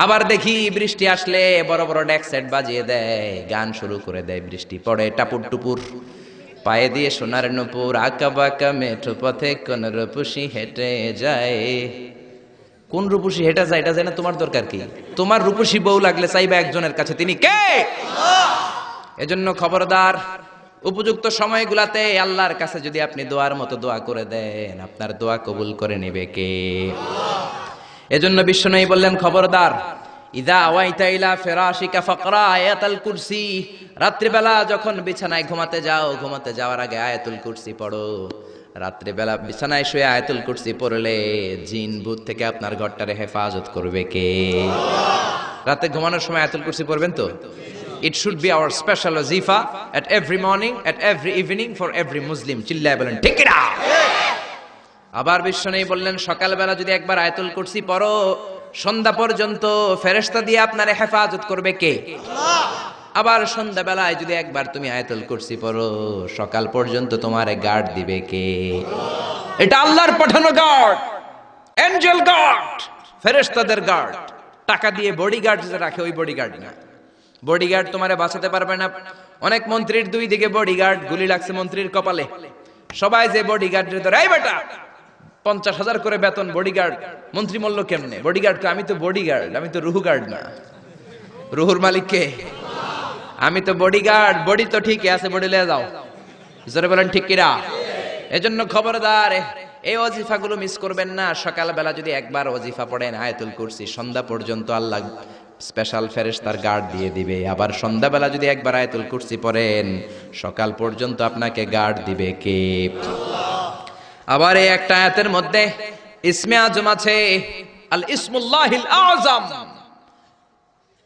আবার দেখি বৃষ্টি আসলে বড় বড় ডেক সেট বাজিয়ে দেয়, গান শুরু করে দেয়, বৃষ্টি পড়ে টাপুর টুপুর, পায়ে দিয়ে সোনার নুপুর, আঁকা বাঁকা মেঠো পথে কোন রূপসী হেঁটে যায়। কোন রূপসী হেঁটে যায় এটা জানা তোমার দরকার কি? তোমার রূপসী বউ লাগলে চাইবা একজনের কাছে, তিনি কে? এজন্য খবরদার, উপযুক্ত সময়গুলাতে আল্লাহর কাছে যদি আপনি দোয়ার মতো দোয়া করে দেন, আপনার দোয়া কবুল করে নেবে কে? এজন্য বিশ্বনবী বললেন খবরদার, ইদা আওয়াইতা ইলা ফিরাশিকা ফাকরা আয়াতুল কুরসি, রাত্রিবেলা যখন বিছানায় ঘুমাতে যাও, ঘুমাতে যাওয়ার আগে আয়াতুল কুরসি পড়ো। রাত্রিবেলা বিছানায় শুয়ে আয়াতুল কুরসি পড়লে জিন ভূত থেকে আপনার ঘরটারে হেফাজত করবে কে? রাতে ঘুমানোর সময় আয়াতুল কুরসি পড়বেন তো? It should be our special wazifa at every morning, at every evening for every Muslim. চিল্লায় বলেন ঠিক না? আবার বিশ্বনবী বললেন সকালবেলা যদি একবার আয়াতুল কুরসি পড়ো, সন্ধ্যা পর্যন্ত ফেরেশতা দিয়ে আপনারে হেফাজত করবে কে? আল্লাহ। আবার সন্ধ্যাবেলায় যদি একবার তুমি আয়াতুল কুরসি পড়ো, সকাল পর্যন্ত তোমারে গার্ড দিবে কে? আল্লাহ। এটা আল্লাহর পাঠানো গার্ড, এঞ্জেল গার্ড, ফেরেশতাদের গার্ড। টাকা দিয়ে বডিগার্ড যে রাখে ওই বডিগার্ড না। বডিগার্ড তোমারে বাঁচাতে পারবে না, অনেক মন্ত্রীর দুই দিকে বডিগার্ড, গুলি লাগছে মন্ত্রীর কপালে। সবাই যে বডিগার্ডের ধরে, এই বেটা 50,000 করে বেতন বডিগার্ড, মন্ত্রী মূল্য কেমনে? বডিগার্ড আমি তো বডিগার্ড, আমি তো রুহু গার্ড না। রুহুর মালিক কে? আমি তো বডিগার্ড। বডি তো ঠিকই আছে, বডি লয়ে যাও। জোরে বলেন ঠিক কিনা? এজন্য খবরদার এই ওয়াজিফাগুলো মিস করবেন না। সকালবেলা যদি একবার ওয়াজিফা পড়েন আয়াতুল কুরসি, সন্ধ্যা পর্যন্ত আল্লাহ স্পেশাল ফেরেশতার গার্ড দিয়ে দিবে। আবার সন্ধ্যাবেলা যদি একবার আয়াতুল কুরসি পড়েন সকাল পর্যন্ত আপনাকে গার্ড দিবে কে? আবার এই একটা আয়াতের মধ্যে ইসমে আজম আছে, আল ইসমুল্লাহিল আযম।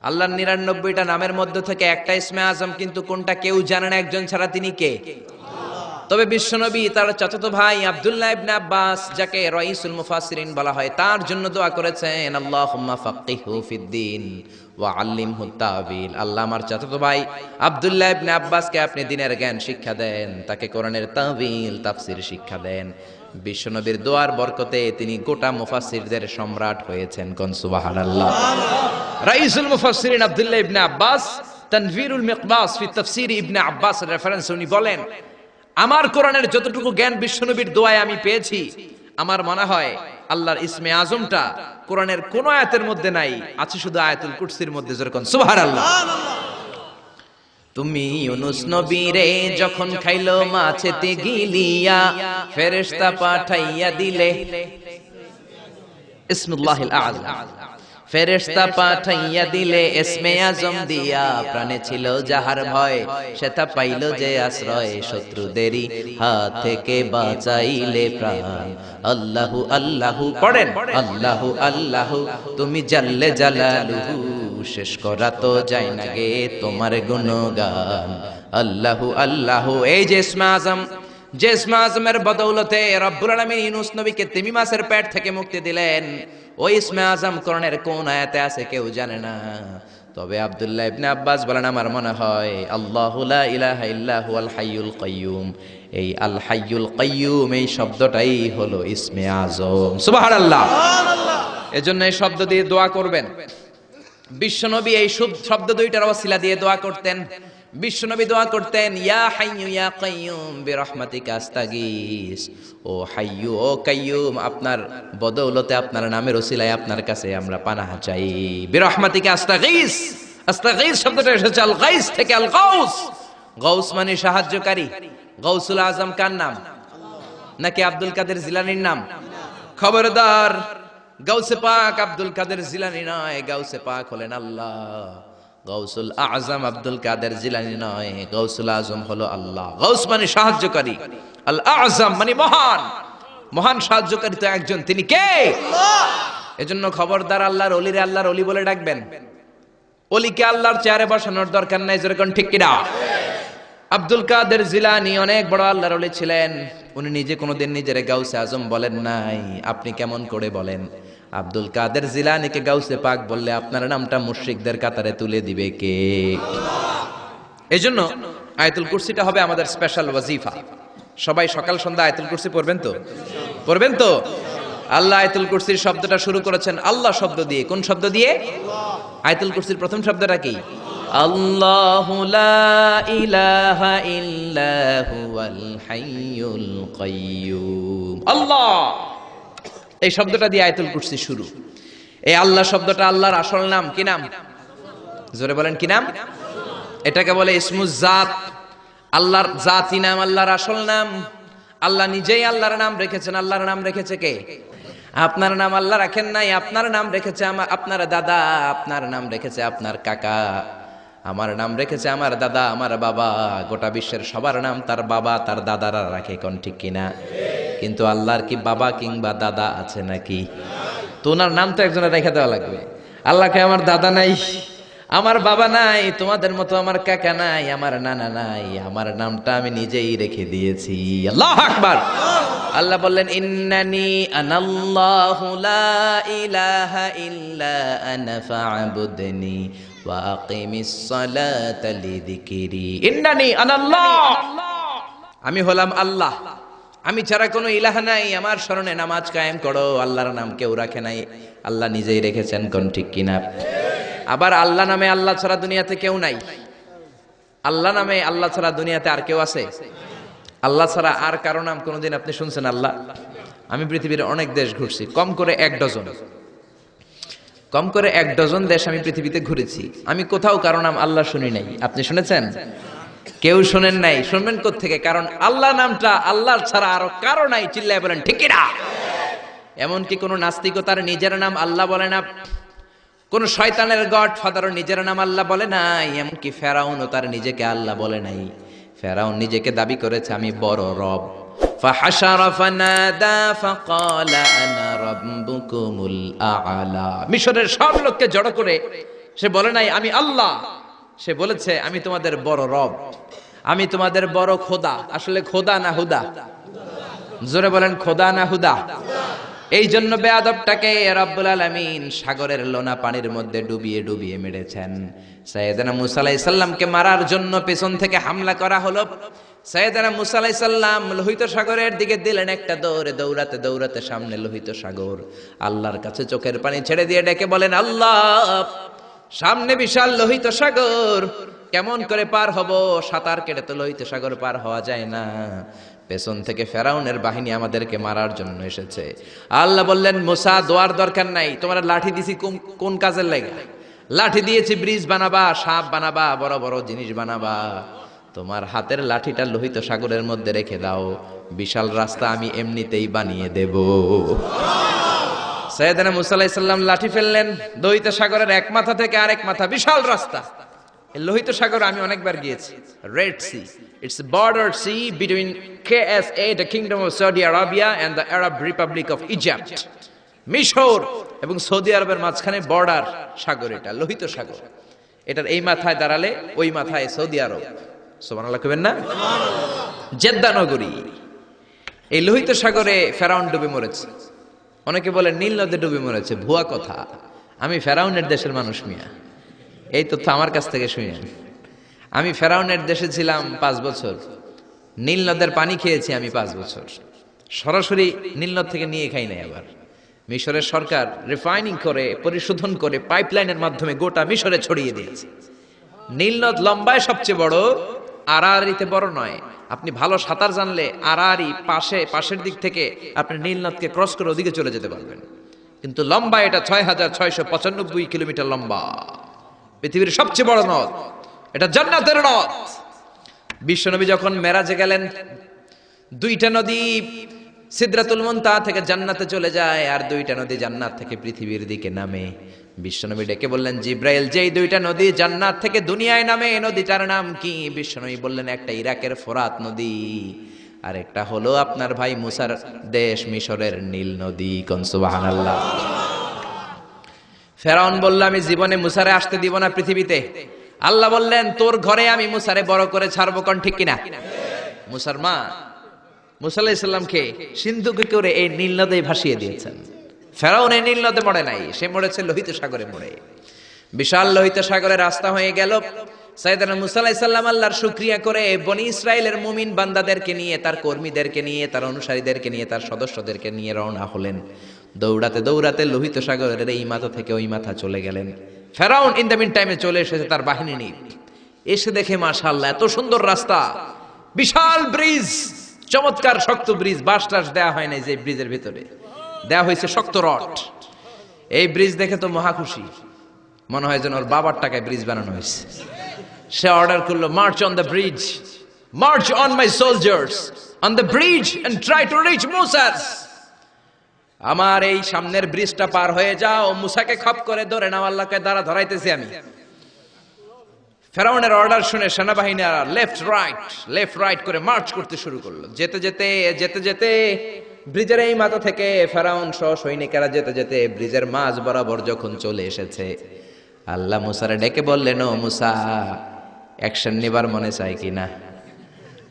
আল্লাহর 99টা নামের মধ্যে থেকে একটা ইসমে আজম, কিন্তু কোনটা কেউ জানে না একজন ছাড়া, তিনি কে? তবে বিশ্বনবী তার চাচাতো ভাই আব্দুল্লাহ ইবনে আব্বাস, যাকে রাইসুল মুফাসসিরিন বলা হয়, তার জন্য দোয়া করেছেন, আল্লাহুম্মা ফাক্কিহু ফিদ্দীন ওয়া আল্লিমহু তা'বীল। আল্লাহ আমার চাচাতো ভাই আব্দুল্লাহ ইবনে আব্বাসকে আপনি দ্বীনের জ্ঞান শিক্ষা দেন, তাকে কোরআনের তা'বীল তাফসীর শিক্ষা দেন। বিশ্বনবীর দোয়ার বরকতে তিনি গোটা মুফাসসিরদের সম্রাট হয়েছেন। কোন সুবহানাল্লাহ। রাইসুল মুফাসসিরিন আব্দুল্লাহ ইবনে আব্বাস তানভীরুল মিকবাস ফি তাফসীর ইবনে আব্বাস রেফারেন্স উনি বলেন, আমার কোরআনের যতটুকু জ্ঞান বিশ্বনবীর দোয়ায় আমি পেয়েছি, আমার মনে হয় আল্লাহর ইসমে আজমটা কোরআনের কোন আয়াতের মধ্যে নাই, আছে শুধু আয়াতুল কুরসির মধ্যে। যেরকম সুবহানাল্লাহ। তুমি ইউনুস নবীরে যখন খাইলো মাছেতে গিলিয়া, ফেরেশতা পাঠাইয়া দিলে ইসমুল্লাহিল আযম, ফেরেশতা পাঠাইয়া দিলে ইসমে আজম দিয়া। প্রাণে ছিল যাহার ভয় সেটা পাইল যে আশ্রয়, শত্রুদেরই হাত থেকে বাঁচাইলে প্রাণ। আল্লাহু আল্লাহু পড়েন, আল্লাহু আল্লাহু তুমি জাল্লে জালালুহু, শেষ করা তো যায় না গে তোমার গুণগান। আল্লাহু আল্লাহু। এই যে ইসমে আজম, যে ইসমে আজমের বদৌলতে রব্বুল আলামিন ইউনুস নবীকে তিমি মাছের পেট থেকে মুক্তি দিলেন, ওই ইসমে আজম কোরআনের কোন আয়াতে আছে কেউ জানে না। তবে আব্দুল্লাহ ইবনে আব্বাস বলেন, আমার মনে হয় আল্লাহু লা ইলাহা ইল্লা হুয়াল হাইয়ুল কাইয়্যুম, এই আল হাইয়ুল কাইয়্যুম এই শব্দটাই হলো ইসমে আজম। সুবহানাল্লাহ। এজন্য এই শব্দ দিয়ে দোয়া করবেন। বিশ্বনবী এই শব্দ দুইটার ওসিলা দিয়ে দোয়া করতেন। বিশ্বনবী দোয়া করতেন, ইয়া হাইয়্যু ইয়া কাইয়্যুম বিরহমাতিকা আস্তাগীস। ও হাইয়্যু ও কাইয়্যুম, আপনার বদৌলতে, আপনার নামের ওসিলায় আপনার কাছে আমরা পানাহ চাই। বিরহমাতিকা আস্তাগীস। আস্তাগীস শব্দটা এসেছে আল গাইস থেকে, আল গাউস। গাউস মানে সাহায্যকারী। গাউসুল আজম কার নাম? নাকি আব্দুল কাদের জিলানীর নাম? খবরদার, গাউসে পাক আব্দুল কাদের জিলানী নয়, গাউসে পাক হলেন আল্লাহ। গাউসুল আজম আব্দুল কাদের জিলানী নয়, গাউসুল আজম হলো আল্লাহ। গাউস মানে সাহায্যকারী, আল আজম মানে মহান। মহান সাহায্যকারী তো একজন, তিনি কে? এজন্য খবরদার আল্লাহর ওলিরে আল্লাহর ওলি বলে ডাকবেন। ওলিকে আল্লাহর চেয়ারে বসানোর দরকার নাই। যেরকম ঠিক কিনা? আব্দুল কাদের জিলানী অনেক বড় আল্লাহর ওলি ছিলেন। উনি নিজে কোনোদিন নিজের গাউসে আজম বলেন নাই। আপনি কেমন করে বলেন? আব্দুল কাদের জিলানীকে গাউসে পাক বললে আপনার নামটা মুশরিকদের কাতারে তুলে দিবে কে? এজন্য আয়াতুল কুরসিটা হবে আমাদের স্পেশাল ওয়াজিফা। সবাই সকাল সন্ধ্যা আয়াতুল কুরসি পড়বেন তো? পড়বেন তো? আল্লাহ আয়াতুল কুরসির শব্দটা শুরু করেছেন আল্লাহ শব্দ দিয়ে। কোন শব্দ দিয়ে? আয়াতুল কুরসির প্রথম শব্দটা কি? আল্লাহু লা ইলাহা ইল্লা হুয়াল হাইয়ুল কাইয়্যুম। আল্লাহ, এই শব্দটা দিয়ে আয়াতুল কুরসি শুরু। এই আল্লাহ শব্দটা আল্লাহর আসল নাম। কি নাম? জোরে বলেন, কি নাম? এটাকে বলে ইসমুজ জাত। আল্লাহর জাতি নাম, আল্লাহর আসল নাম। আল্লাহ নিজেই আল্লাহর নাম রেখেছেন। আল্লাহর নাম রেখেছে কে? আপনার নাম আল্লাহ রাখেন নাই। আপনার নাম রেখেছে আপনার দাদা, আপনার নাম রেখেছে আপনার কাকা, আমার নাম রেখেছে আমার দাদা, আমার বাবা। গোটা বিশ্বের সবার নাম তার বাবা তার দাদারা রাখে। কোন ঠিক কিনা? কিন্তু আল্লাহর কি বাবা কিংবা দাদা আছে নাকি? তো ওনার নাম তো একজনের রেখে দেওয়া লাগবে। আল্লাহকে আমার দাদা নাই, আমার বাবা নাই, তোমাদের মতো আমার কাকা নাই, আমার নানা নাই, আমার নামটা আমি নিজেই রেখে দিয়েছি। আল্লাহু আকবার। আল্লাহ বললেন, ইন্নানি আনাল্লাহু লা ইলাহা ইল্লা আনা ফা'বুদনি ওয়া আকিমিস সালাতা লিযিকরি। ইন্নানি আনাল্লাহ, আমি হলাম আল্লাহ, আমি ছাড়া কোনো ইলাহ নাই, আমার শরণে নামাজ কায়েম করো। আল্লাহর নাম কেউ রাখে নাই, আল্লাহ নিজেই রেখেছেন। কোন ঠিক কিনা? আবার আল্লাহ নামে আল্লাহ ছাড়া দুনিয়াতে কেউ নাই। আল্লাহ নামে আল্লাহ ছাড়া দুনিয়াতে আর কেউ আছে? আল্লাহ ছাড়া আর কারো নাম কোনোদিন আপনি শুনছেন? আল্লাহ। আমি পৃথিবীর অনেক দেশ ঘুরছি, কম করে 1 ডজন দেশ আমি পৃথিবীতে ঘুরেছি। আমি কোথাও কারো নাম আল্লাহ শুনি নাই। আপনি শুনেছেন? কেউ শোনেন নাই। শুনবেন কোত্থেকে? কারণ আল্লাহ নামটা আল্লাহর ছাড়া আরো কারো নাই। চিল্লায় বলেন ঠিক কিনা? এমনকি কোন নাস্তিকও তার নিজের নাম আল্লাহ বলে না, কোন শয়তানের গড ফাদারও নিজের নাম আল্লাহ বলে নাই, এমনকি ফেরাউনও তার নিজেকে আল্লাহ বলে নাই। ফেরাউন নিজেকে দাবি করেছে আমি বড় রব। ফাহাশারা ফানাদা ফাকালা আনা রাব্বুকুমুল আ'লা। মিশরের সব লোককে জড়ো করে সে বলে নাই আমি আল্লাহ, সে বলেছে আমি তোমাদের বড় রব, আমি তোমাদের বড় খোদা। আসলে খোদা না হুদা? জোরে বলেন খোদা না হুদা? এই জন্য বেয়াদবটাকে রব্বুল আলামিন সাগরের লোনা পানির মধ্যে ডুবিয়ে ডুবিয়ে মেরেছেন। সাইয়েদনা মুসা আলাইহিস সালামকে মারার জন্য পেছন থেকে হামলা করা হলো। সাইয়েদনা মুসা আলাইহিস সালাম লোহিত সাগরের দিকে দিলেন একটা দৌড়ে, দৌড়াতে দৌড়াতে সামনে লোহিত সাগর। আল্লাহর কাছে চোখের পানি ছেড়ে দিয়ে ডেকে বলেন আল্লাহ, সামনে বিশাল লোহিত সাগর, কেমন করে পার হব? সাঁতার কেটে তো লোহিত সাগর পার হওয়া যায় না। পেছন থেকে ফেরাউনের বাহিনী আমাদেরকে মারার জন্য এসেছে। আল্লাহ বললেন মুসা দোয়ার দরকার নাই, তোমরা লাঠি দিছি কোন কাজের লাগে? লাঠি দিয়েছি ব্রিজ বানাবা, সাপ বানাবা, বড় বড় জিনিস বানাবা। তোমার হাতের লাঠিটা লোহিত সাগরের মধ্যে রেখে দাও, বিশাল রাস্তা আমি এমনিতেই বানিয়ে দেব। সাইয়েদনা মুসা আলাইহিস সালাম লাঠি ফেললেন, লোহিত সাগরের এক মাথা থেকে আরেক মাথা বিশাল রাস্তা। এই লোহিত সাগর আমি অনেকবার গিয়েছি। Red Sea, it's a border sea between KSA, the Kingdom of Saudi Arabia, and the Arab Republic of Egypt. মিশর এবং সৌদি আরবের মাঝখানে বর্ডার সাগর, এটা লোহিত সাগর। এটার এই মাথায় দাঁড়ালে ওই মাথায় সৌদি আরব। সুবহানাল্লাহ কইবেন না? জেদ্দা নগরী। এই লোহিত সাগরে ফেরাউন ডুবে মরেছে। অনেকে বলে নীল নদে ডুবে মরেছে, ভুয়া কথা। আমি ফেরাউনের দেশের মানুষ মিয়া, এই তথ্য আমার কাছ থেকে শুনেন। আমি ফেরাউনের দেশে ছিলাম 5 বছর, নীল নদের পানি খেয়েছি আমি 5 বছর। সরাসরি নীল নদ থেকে নিয়ে খাই নাই। আবার মিশরের সরকার রিফাইনিং করে পরিশোধন করে পাইপলাইনের মাধ্যমে গোটা মিশরে ছড়িয়ে দিয়েছে। নীল নদ লম্বায় সবচেয়ে বড়, আড়াআড়িতে বড় নয়। আপনি ভালো সাঁতার জানলে আড়াআড়ি পাশের দিক থেকে আপনি নীল নদকে ক্রস করে ওদিকে চলে যেতে পারবেন। কিন্তু লম্বা এটা 6695 কিলোমিটার লম্বা, পৃথিবীর সবচেয়ে বড় নদ। এটা জান্নাতের নদ। বিশ্বনবী যখন মেরাজে গেলেন, 2টা নদী সিদরাতুল মুনতাহা থেকে জান্নাতে চলে যায়, আর 2টা নদী জান্নাত থেকে পৃথিবীর দিকে নামে। বিশ্বনবী ডেকে বললেন জিব্রাইল, যেই 2টা নদী জান্নাত থেকে দুনিয়ায় নামে, এই নদীটার নাম কি? বিশ্বনবী বললেন একটা ইরাকের ফোরাত নদী, আর একটা হলো আপনার ভাই মুসার দেশ মিশরের নীল নদী। কোন সুবহানাল্লাহ। ফেরাউন বলল আমি জীবনে মুসারে আসতে দিব না পৃথিবীতে। আল্লাহ বললেন তোর ঘরে আমি মুসারে বড় করে ছাড়বো। কোন ঠিক কিনা? মুসার মা মুসা আলাইহিস সালামকে সিন্ধুকে করে এই নীল নদে ভাসিয়ে দিয়েছেন। ফেরাউন এই নীল নদে মরে নাই, সে মরেছে লোহিত সাগরে মরে। বিশাল লোহিত সাগরে রাস্তা হয়ে গেল। সাইয়েদনা মুসা আলাইহিস সালাম আল্লাহর শুকরিয়া করে বনি ইসরাইলের মুমিন বান্দাদেরকে নিয়ে, তার কর্মীদেরকে নিয়ে, তার অনুসারীদেরকে নিয়ে, তার সদস্যদেরকে নিয়ে রওনা হলেন। দৌড়াতে দৌড়াতে লোহিত সাগরের এই মাথা থেকে ওই মাথা চলে গেলেন। ফেরাউন ইন দ্য মিন টাইমে চলে এসেছে তার বাহিনী নিয়ে। এসে দেখে মাশাআল্লাহ এত সুন্দর রাস্তা, বিশাল ব্রিজ, চমৎকার শক্ত ব্রিজ। বাঁশ টাস দেওয়া হয় নাই, যে ব্রিজের ভিতরে দেওয়া হয়েছে শক্ত রড। এই ব্রিজ দেখে তো মহা খুশি, মনে হয় যেন ওর বাবার টাকায় ব্রিজ বানানো হয়েছে। সে অর্ডার করলো march on the bridge, march on my soldiers on the bridge and try to reach মুসাস। আমার এই সামনের ব্রিজটা পার হয়ে যাও, মুসাকে খপ করে ধরে নাও, আল্লাহকে দ্বারা ধরাইতেছি আমি। ফেরাউনের অর্ডার শুনে সেনাবাহিনীরা লেফট রাইট করে মার্চ করতে শুরু করলো। যেতে যেতে ব্রিজের এই মাথা থেকে ফেরাউন সহ সৈনিকেরা যেতে যেতে ব্রিজের মাঝ বরাবর যখন চলে এসেছে, আল্লাহ মুসারে ডেকে বললেন ও মুসা, অ্যাকশন নেবার মনে চায় কিনা?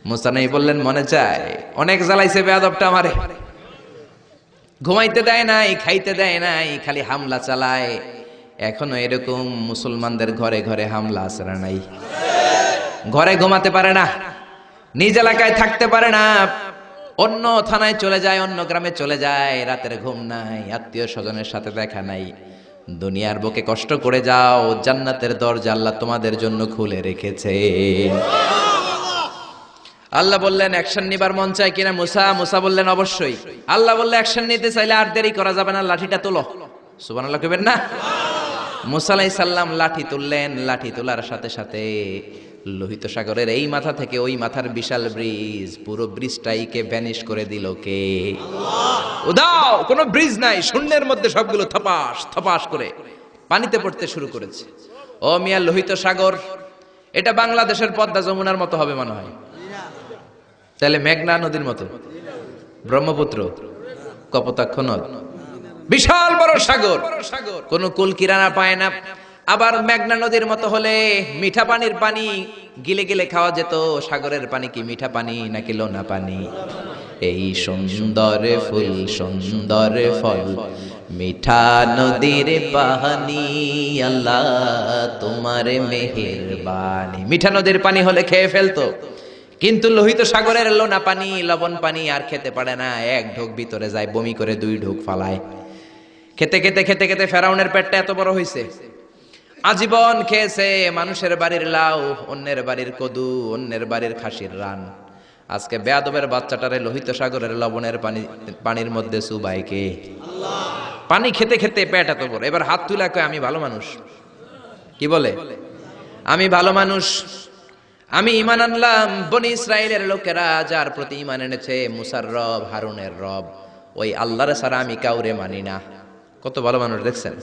মুসা নেই বললেন মনে চায়। অনেক জ্বালাইছে বেয়াদবটা আমারে, ঘুমাইতে দেয় নাই, খাইতে দেয় নাই, খালি হামলা চালায়। এখনো এরকম মুসলমানদের ঘরে ঘরে হামলা আছে না নাই? ঘরে ঘুমাতে পারে না, নিজ এলাকায় থাকতে পারে না, অন্য থানায় চলে যায়, অন্য গ্রামে চলে যায়, রাতের ঘুম নাই, আত্মীয় স্বজনের সাথে দেখা নাই। দুনিয়ার বুকে কষ্ট করে যাও, জান্নাতের দরজা আল্লাহ তোমাদের জন্য খুলে রেখেছে। আল্লাহ বললেন অ্যাকশন নিবার মন চায় কিনা মুসা? মুসা বললেন অবশ্যই। আল্লাহ বললে অ্যাকশন নিতে চাইলে আর দেরি করা যাবে না, লাঠিটা তোলো। সুবহানাল্লাহ কইবেন না? মুসা আলাইহিস সালাম লাঠি তুললেন। লাঠি তোলার সাথে সাথে লোহিত সাগরের এই মাথা থেকে ওই মাথার বিশাল ব্রিজ, পুরো ব্রিজটাইকে ভ্যানিশ করে দিল কে? আল্লাহ। উদাও, কোনো ব্রিজ নাই, শূন্যের মধ্যে সবগুলো থপাস থপাস করে পানিতে পড়তে শুরু করেছে। ও মিয়া, লোহিত সাগর এটা বাংলাদেশের পদ্মা যমুনার মতো হবে মনে হয়? তাহলে মেঘনা নদীর মতো? ব্রহ্মপুত্র, কপোতাক্ষ নদ, বিশাল বড় সাগর, কোন কুল কিরানা পায় না। আবার মেঘনা নদীর মতো হলে মিঠা পানির পানি গিলে গিলে খাওয়া যেত। সাগরের পানি কি মিঠা পানি নাকি লোনা পানি? এই সুন্দর ফুল সুন্দর ফল মিঠা নদীর পানি, আল্লাহ তোমার মেহেরবানি। মিঠা নদীর পানি হলে খেয়ে ফেলতো, কিন্তু লোহিত সাগরের লোনা পানি, লবণ পানি আর খেতে পারে না। এক ঢোক ভিতরে যায়, বমি করে 2 ঢোক ফালায়। খেতে খেতে খেতে খেতে ফেরাউনের পেটটা এত বড় হয়েছে, আজীবন খেয়েছে মানুষের বাড়ির লাউ, অন্যের বাড়ির কদু, অন্যের বাড়ির খাসির রান। আজকে বেয়াদবের বাচ্চাটারে লোহিত সাগরের লবণের পানির মধ্যে চুবাইকে পানি খেতে খেতে পেট এত বড়। এবার হাত তুলে কয় আমি ভালো মানুষ। কি বলে? আমি ভালো মানুষ, আমি ঈমান আনলাম। বনি ইসরাইলের লোকেরা যার প্রতি ঈমান এনেছে, মুসার রব, হারুনের রব, ওই আল্লাহর ছাড়া আমি কাউরে মানি না। কত ভালো মানুষ দেখছেন?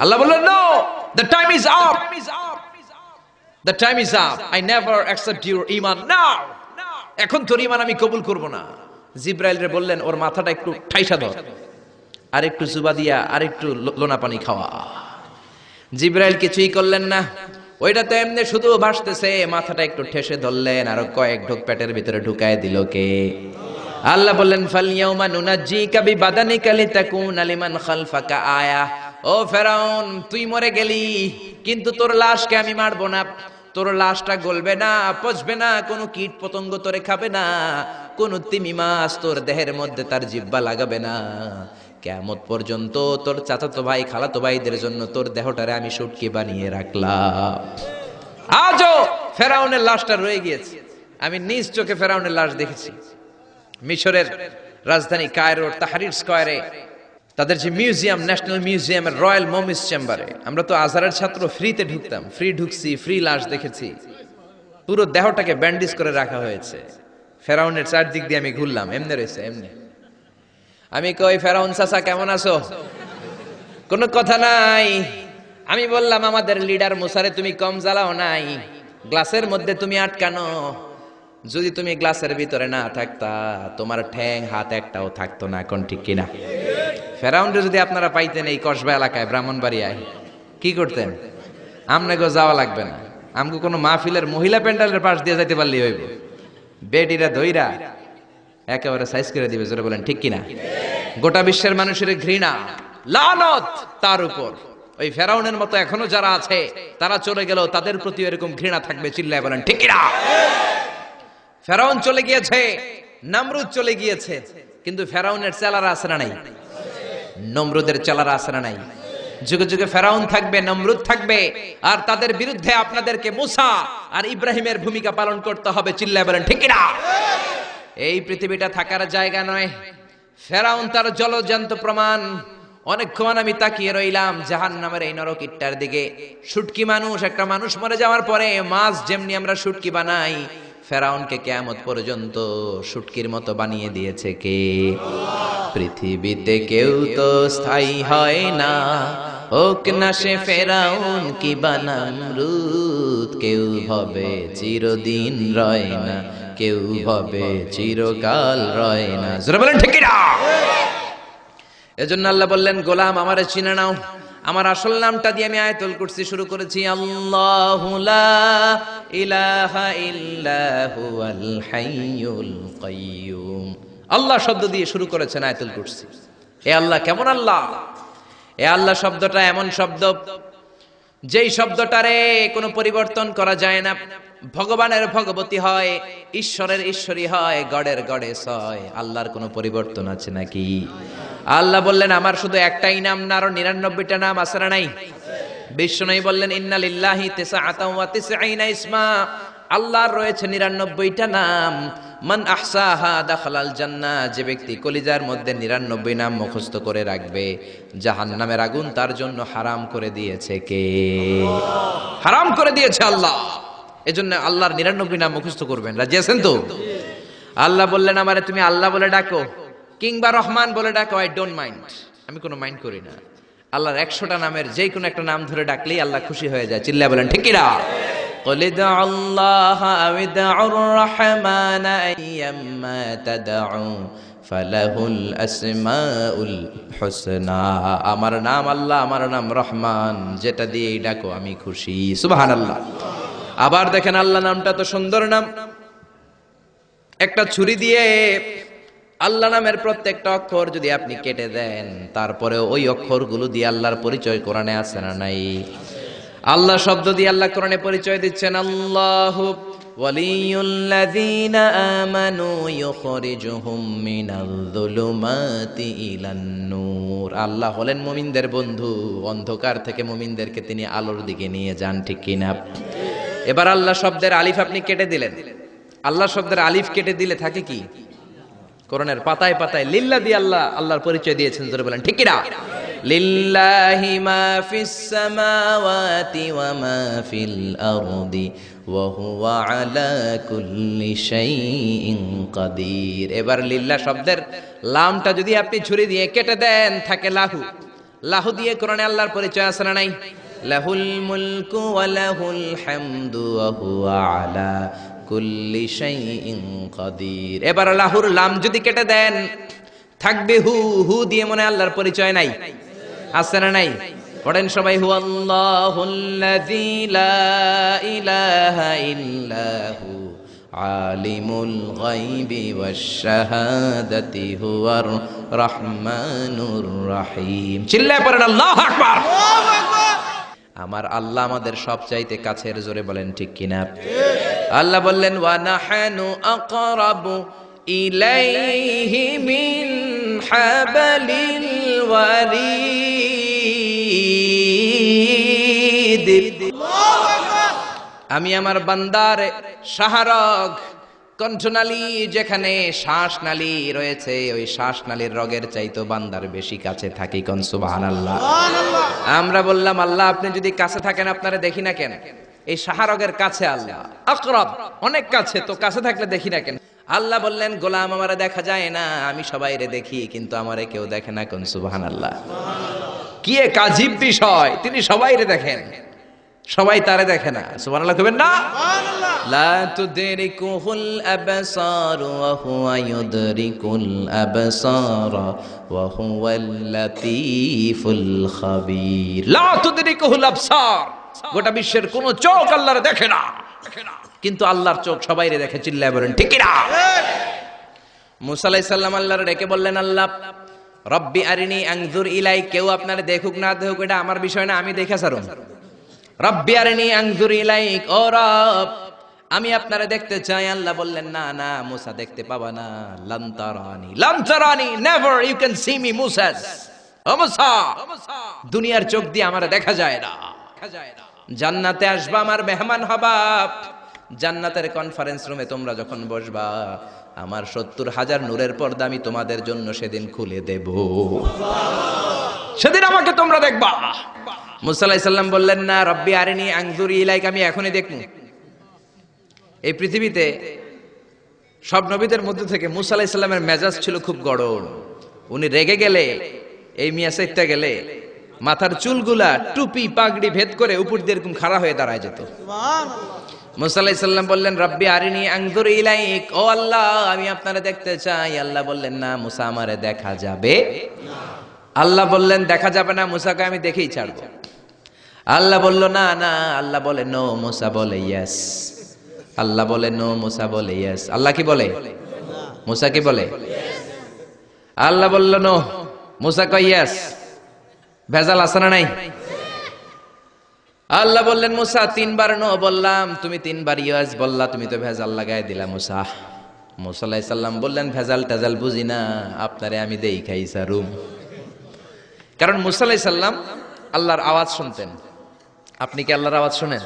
আল্লাহ বললেন no, the time is up, the time is up, I never accept your iman now. এখন তোর ঈমান আমি কবুল করব না। জিব্রাইল রে বললেন ওর মাথাটা একটু ঠাইসা ধর, আর একটু জুবা দিয়া আর একটু লোনা পানি খাওয়া। জিব্রাইল কিছুই করলেন না, ওইটা তো এমনি শুধু ভাসতেছে। মাথাটা একটু ঠেসে ধরলেন, আর কয়েক ঢোক পেটের ভিতরে ঢুকায় দিল কে? আল্লাহ বললেন ফালইয়াউমা নুনাজ্জিকা বিবাদানিকা লিতাকুনা লিমান খালফাকা আয়া। ও ফেরাউন, তুই মরে গেলি, কিন্তু তোর লাশকে আমি মারবো না। তোর লাশটা গলবে না, পচবে না, কোনো কীট পতঙ্গ তোরে খাবে না, কোন তিমি মাছ তোর দেহের মধ্যে তার জিহ্বা লাগাবে না। কিয়ামত পর্যন্ত তোর চাচাতো ভাই, খালাতো ভাইদের জন্য তোর দেহটারে আমি শুটকি বানিয়ে রাখলাম। আজও ফেরাউনের লাশটা রয়ে গিয়েছে। আমি নিজ চোখে ফেরাউনের লাশ দেখেছি। মিশরের রাজধানী কায়রোর তাহরির স্কয়ারে তাদের যে মিউজিয়াম, ন্যাশনাল মিউজিয়ামের রয়্যাল মমিস চেম্বারে, আমরা তো আজহারের ছাত্র, ফ্রিতে ঢুকতাম, ফ্রি ঢুকছি, ফ্রি লাশ দেখেছি। পুরো দেহটাকে ব্যান্ডেজ করে রাখা হয়েছে। ফেরাউনের চারদিক দিয়ে আমি ঘুরলাম, এমনি রয়েছে এমনি। আমি কই ফেরাউন চাচা কেমন আছো? কোনো কথা নাই। আমি বললাম আমাদের লিডার মুসারে তুমি কম জ্বালাও নাই, গ্লাসের মধ্যে তুমি আটকানো। যদি তুমি গ্লাসের ভিতরে না থাকতা, তোমার ঠ্যাং হাত একটাও থাকতো না। কোন ঠিক কিনা? ফেরাউনরে যদি আপনারা পাইতেন এই কসবা এলাকায়, ব্রাহ্মণবাড়িয়ায়, কি করতেন? আমনেগো যাওয়া লাগবে না, আমগো কোনো মাহফিলের মহিলা প্যান্ডেলের পাশ দিয়ে যাইতে পারলেই হইব। বেডিরা ধইরা একেবারে সাইজ করে দিবে। জোরে বলেন ঠিক কিনা? গোটা বিশ্বের মানুষের ঘৃণা, লানত তার উপর। ওই ফেরাউনের মতো এখনো যারা আছে, তারা চলে গেল, তাদের প্রতি এরকম ঘৃণা থাকবে। চিল্লায় বলেন ঠিক কিনা? ফেরাউন চলে গিয়েছে, নমরুদ চলে গিয়েছে, কিন্তু ফেরাউনের চেলারা আছে না নাই? নমরুদের চেলারা আছে না নাই? যুগে যুগে ফেরাউন থাকবে, নমরুদ থাকবে, আর তাদের বিরুদ্ধে আপনাদেরকে মুসা আর ইব্রাহিমের ভূমিকা পালন করতে হবে। চিল্লায় বলেন ঠিক কিনা? এই পৃথিবীটা থাকার জায়গা নয়। ফেরাউন তার জলজ্যান্ত প্রমাণ। অনেকক্ষণ আমি তাকিয়ে রইলাম জাহান্নামের এই নরক ইট্টার দিকে। শুটকি মানুষ, একটা মানুষ মরে যাওয়ার পরে মাছ যেমনি আমরা শুটকি বানাই, ফেরাউনকে কিয়ামত পর্যন্ত শুটকির মতো বানিয়ে দিয়েছে কে? পৃথিবীতে কেউ তো স্থায়ী হয় না, হোক না সে ফেরাউন কি বা নমরুদ। কেউ হবে চিরদিন রয় না, কেউ হবে চিরকাল রয় না। জোরে বলেন ঠিক কিনা? এজন্য আল্লাহ বললেন গোলাম আমারে চিনে নাও। আমার আসল নামটা দিয়ে আমি আয়াতুল কুরসি শুরু করেছি। আল্লাহু লা ইলাহা ইল্লা হুয়াল হাইয়ুল কাইয়্যুম। আল্লাহ শব্দ দিয়ে শুরু করেছেন আয়াতুল কুরসি। এ আল্লাহ কেমন আল্লাহ? এ আল্লাহ শব্দটা এমন শব্দ, যেই শব্দটারে কোনো পরিবর্তন করা যায় না। ভগবানের ভগবতী হয়, ঈশ্বরের ঈশ্বরী হয়, গডের গডেস হয়। আল্লাহর কোনো পরিবর্তন আছে নাকি? আল্লাহ বললেন আমার শুধু একটাই নাম না, আরো 99টা নাম আছে না নাই? বিশ্বনবী বললেন ইন্না লিল্লাহি তিসআতাও ওয়া তিসঈনা ইসমা, আল্লাহর রয়েছে 99টা নাম। মান আহসাহা দাখালাল জান্নাহ, যে ব্যক্তি কলিজার মধ্যে 99 নাম মুখস্থ করে রাখবে, জাহান্নামের আগুন তার জন্য হারাম করে দিয়েছে কে? হারাম করে দিয়েছে আল্লাহ। এজন্য আল্লাহর 99 নাম মুখস্থ করবেন। রাজি আছেন তো? আল্লাহ বললেন আমারে তুমি আল্লাহ বলে ডাকো কিংবা রহমান বলে ডাকো, আই ডোন্ট মাইন্ড, আমি কোনো মাইন্ড করি না। আল্লাহর 100টা নামের যে কোনো একটা নাম ধরে ডাকলেই আল্লাহ খুশি হয়ে যায়। চিল্লায় বলেন ঠিক কি না? قل ادعوا الله أو ادعوا الرحمن أيما تدعوا فله الأسماء الحسنى, আমার নাম আল্লাহ, আমার নাম রহমান, যেটা দিয়ে ডাকো আমি খুশি। সুবহানাল্লাহ। আবার দেখেন আল্লাহ নামটা তো সুন্দর নাম। একটা ছুরি দিয়ে আল্লাহ নামের প্রত্যেকটা অক্ষর যদি আপনি কেটে দেন, তারপরে ওই অক্ষরগুলো দিয়ে আল্লাহর পরিচয় কোরআনে আছে না নাই? আল্লাহ শব্দ দিয়ে আল্লাহ কোরআনে পরিচয় দিচ্ছেন, আল্লাহু ওয়ালিয়ুল্লাযীনা আমানু ইউখরিজুহুম মিনায-যুলুমাতি ইলান-নূর, আল্লাহ হলেন মুমিনদের বন্ধু, অন্ধকার থেকে মুমিনদেরকে তিনি আলোর দিকে নিয়ে যান। ঠিক কি না? এবার আল্লাহ শব্দের আলিফ আপনি কেটে দিলেন। আল্লাহ শব্দের আলিফ কেটে দিলে থাকে কি? কোরআনের পাতায় পাতায় লিল্লাহ দিয়ে আল্লাহ আল্লাহর পরিচয় দিয়েছেন। জোরে বলেন ঠিক কি না? লিল্লাহি মা ফিস সামাওয়াতি ওয়া মা ফিল আরদি ওয়া হুয়া আলা কুল্লি শাইইন কাদির। এবার লিল্লাহ শব্দের লামটা যদি আপনি ছুরি দিয়ে কেটে দেন, থাকে লাহু। লাহু দিয়ে কোরআনে আল্লাহর পরিচয় আছে না নাই? লাহুল মুলকু ওয়া লাহুল হামদু ওয়া হুয়া আলা কুল্লি শাইইন কাদির। এবার লাহুর লাম যদি কেটে দেন, থাকবে হু। হু দিয়ে মনে আল্লাহর পরিচয় নাই? আছে না নাই? পড়েন সবাই, হু আল্লাহুল্লাযী লা ইলাহা ইল্লাহু আলিমুল গায়বি ওয়াশ শাহাদাতি হুয়ার রহমানুর রহিম। চিল্লায় পড়েন আল্লাহু আকবার। আমার আল্লাহ আমাদের সবচাইতে কাছের। জোরে বলেন ঠিক কিনা? আল্লাহ বললেন ওয়া নাহানু আকরাবু ইলাইহি মিন হাবলিল ওয়ারিদ, আমি আমার বান্দার শাহরগ কণ্ঠনালী, যেখানে শ্বাসনালী রয়েছে, ওই শ্বাসনালীর রগের চাইতো বান্দার বেশি কাছে থাকি। কোন সুবহানাল্লাহ। আমরা বললাম আল্লাহ আপনি যদি কাছে থাকেন আপনারা দেখি না কেন? এই শাহরগের কাছে আল্লাহ, আকরাব অনেক কাছে, তো কাছে থাকলে দেখি না কেন? আল্লাহ বললেন গোলাম আমারে দেখা যায় না, আমি সবাইরে দেখি কিন্তু আমারে কেউ দেখে না। কোন সুবহানাল্লাহ। কি এক আজীব বিষয়, তিনি সবাইরে দেখেন, সবাই তারে দেখে না। সুবহানাল্লাহ কইবেন না? লা তুদরিকুহুল আবসার ওয়া হুয়া ইউদরিকুল আবসার ওয়া হুয়াল লাতীফুল খাবীর। লা তুদরিকুহুল আবসার, গোটা বিশ্বের কোন চোখ আল্লাহর দেখে না, কিন্তু আল্লাহর চোখ সবাইরে দেখে। চিল্লায় বলেন ঠিক কি না? মুসা আলাইহিস সালাম আল্লাহর ডেকে বললেন, আল্লাহ রব্বি আরিনি আনজুর ইলাই, কেউ আপনারে দেখুক না দেখুক এটা আমার বিষয় না, আমি দেখে ছাড়ুন। রব্বি আরিনি আনজুর ইলাইক, ও রব আমি আপনারে দেখতে চাই। আল্লাহ বললেন না না মুসা দেখতে পাবা না। লান তারানি, লান তারানি, never you can see me মুসা। ও মুসা, দুনিয়ার চোখ দিয়ে আমারে দেখা যায় না। জান্নাতে আসবা, আমার মেহমান হবা। জান্নাতের কনফারেন্স রুমে তোমরা যখন বসবা, আমার 70,000 নূরের পর্দা আমি তোমাদের জন্য সেদিন খুলে দেব, সেদিন আমাকে তোমরা দেখবা। মুসা আলাইহিস সালাম বললেন না, রব্বি আরিনি আনজুর ইলাইক, আমি এখনই দেখব। এই পৃথিবীতে সব নবীদের মধ্যে থেকে মুসা আলাইহিস সালামের মেজাজ ছিল খুব গড়ন। উনি রেগে গেলে, এই মিয়া সাইতে গেলে মাথার চুলগুলা টুপি পাগড়ি ভেদ করে উপর দিয়ে এরকম খাড়া হয়ে দাঁড়ায় যেত। মুসা আলাইহিস সালাম বললেন রব্বি আরিনি আনজুর ইলাইক, ও আল্লাহ আমি আপনারে দেখতে চাই। আল্লাহ বললেন না মুসা আমারে দেখা যাবে না। আল্লাহ বললেন দেখা যাবে না, মুসাকে আমি দেখেই ছাড়বো। আল্লাহ বলল না না, আল্লাহ বলে নো, মুসা বলে ইয়েস। আল্লাহ বলে নো, মুসা বলে ইয়েস। আল্লাহ কি বলে? মুসা কি বলে? আল্লাহ বলল নো, মুসা কয় ইয়েস। ভেজাল আছে না নাই? আল্লাহ বললেন মুসা 3 বার নো বললাম, তুমি 3 বার ইয়েস বললা, তুমি তো ভেজাল লাগাই দিলা মুসা। মুসা আলাইহিস সালাম বললেন ভেজাল টেজাল বুঝি না, আপনারে আমি দেই খাই সারুম। কারণ মুসা আলাইহিস সালাম আল্লাহর আওয়াজ শুনতেন। আপনি কি আল্লাহর আওয়াজ শুনেন?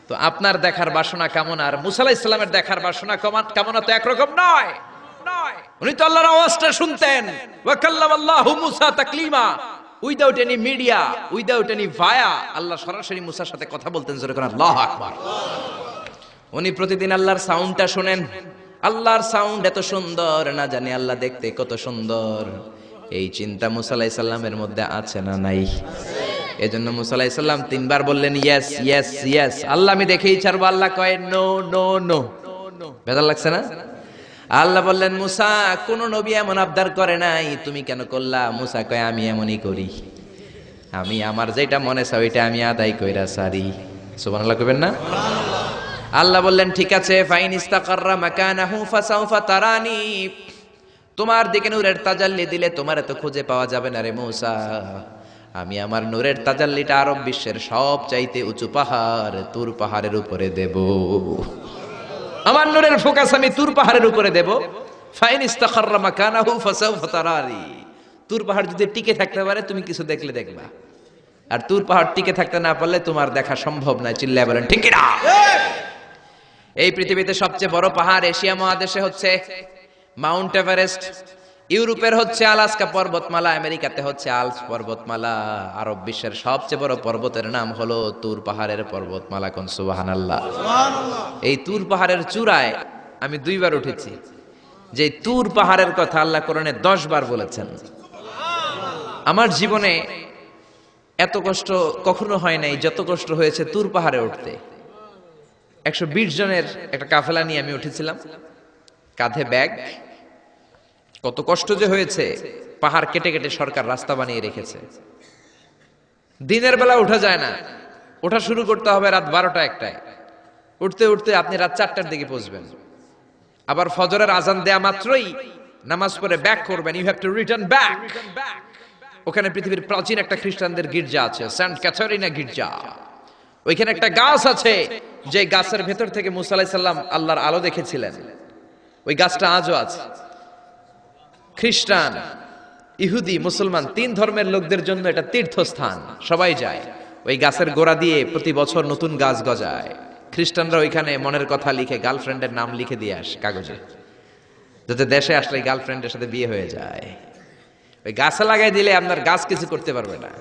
তো আপনার দেখার বাসনা কেমন আর মুসা আলাইহিস সালামের দেখার বাসনা কেমন তো একরকম নয়। উনি তো আল্লাহর আওয়াজটা শুনতেন। ওয়া কাল্লামাল্লাহু মুসা তাকলিমা, without any media, without any via, আল্লাহ সরাসরি মুসার সাথে কথা বলতেন। জোরে করে আল্লাহু আকবার। উনি প্রতিদিন আল্লাহর সাউন্ডটা শুনেন। আল্লাহর সাউন্ড এত সুন্দর, না জানি আল্লাহ দেখতে কত সুন্দর। এই চিন্তা মুসা আলাইহিস সালামের মধ্যে আছে না নাই? এজন্য মুসা আলাইহিস সালাম 3 বার বললেন ইয়েস ইয়েস ইয়েস, আল্লাহ আমি দেখেই ছাড়বো। আল্লাহ কয় নো নো নো। বেজার লাগছে না? আল্লাহ বললেন মুসা, কোন নবী এমন আবদার করে নাই, তুমি কেন করলা? মুসা কয় আমি এমনই করি, আমি আমার যেটা মনে চাই ওইটা আমি আদায় কইরা সারি। সুবহানাল্লাহ কইবেন না? আল্লাহ বললেন ঠিক আছে, ফাইন ইস্তাকাররা মাকানাহু ফাসাউফা তারানি, তোমার দিকে নূরের তাজাল্লি দিলে তোমার এত খুঁজে পাওয়া যাবে না রে মুসা। আমি আমার নূরের তাজাল্লিটা আরব বিশ্বের সব চাইতে উঁচু পাহাড় তুর পাহাড়ের উপরে দেব। আমার নূরের ফোকাস আমি তুর পাহাড়ের উপরে দেব। ফাইন ইস্তাকাররা মাকানাহু ফাসাউফা তারানি, তুর পাহাড় যদি টিকে থাকতে পারে তুমি কিছু দেখলে দেখবা, আর তুর পাহাড় টিকে থাকতে না পারলে তোমার দেখা সম্ভব নয়। চিল্লায় বলেন ঠিক কি না? এই পৃথিবীতে সবচেয়ে বড় পাহাড় এশিয়া মহাদেশে হচ্ছে মাউন্ট এভারেস্ট, ইউরোপের হচ্ছে আলাস্কা পর্বতমালা, আমেরিকাতে হচ্ছে আল্পস পর্বতমালা, আরব বিশ্বের সবচেয়ে বড় পর্বতের নাম হলো তুর পাহাড়ের পর্বতমালা। কোন সুবহানাল্লাহ। এই তুর পাহাড়ের চূড়ায় আমি 2 বার উঠেছি। যে তুর পাহাড়ের কথা আল্লাহ কোরআনে 10 বার বলেছেন। আমার জীবনে এত কষ্ট কখনো হয় নাই যত কষ্ট হয়েছে তুর পাহাড়ে উঠতে। 120 জনের একটা কাফেলা নিয়ে আমি উঠেছিলাম, কাঁধে ব্যাগ। কত কষ্ট যে হয়েছে, পাহাড় কেটে কেটে সরকার রাস্তা বানিয়ে রেখেছে। দিনের বেলা ওঠা যায় না, ওঠা শুরু করতে হবে রাত 12টা 1টায়। উঠতে উঠতে আপনি রাত 4টার দিকে পৌঁছবেন। আবার ফজরের আজান দেয়া মাত্রই নামাজ পড়ে ব্যাক করবেন। You have to return back. ওখানে পৃথিবীর প্রাচীন একটা খ্রিস্টানদের গির্জা আছে, সেন্ট ক্যাথারিনা গির্জা। ওইখানে একটা গাছ আছে, যে গাছের ভেতর থেকে মুসা আলাইহিস সালাম আল্লাহর আলো দেখেছিলেন। ওই গাছটা আজও আছে। খ্রিস্টান, ইহুদি, মুসলমান 3 ধর্মের লোকদের জন্য এটা তীর্থস্থান, সবাই যায়। ওই গাছের গোড়া দিয়ে প্রতি বছর নতুন গাছ গজায়। খ্রিস্টানরা ওইখানে মনের কথা লিখে, গার্লফ্রেন্ডের নাম লিখে দিয়ে আসে কাগজে, যাতে দেশে আসলে গার্লফ্রেন্ডের সাথে বিয়ে হয়ে যায়। ওই গাছে লাগাই দিলে আপনার গাছ কিছু করতে পারবে না।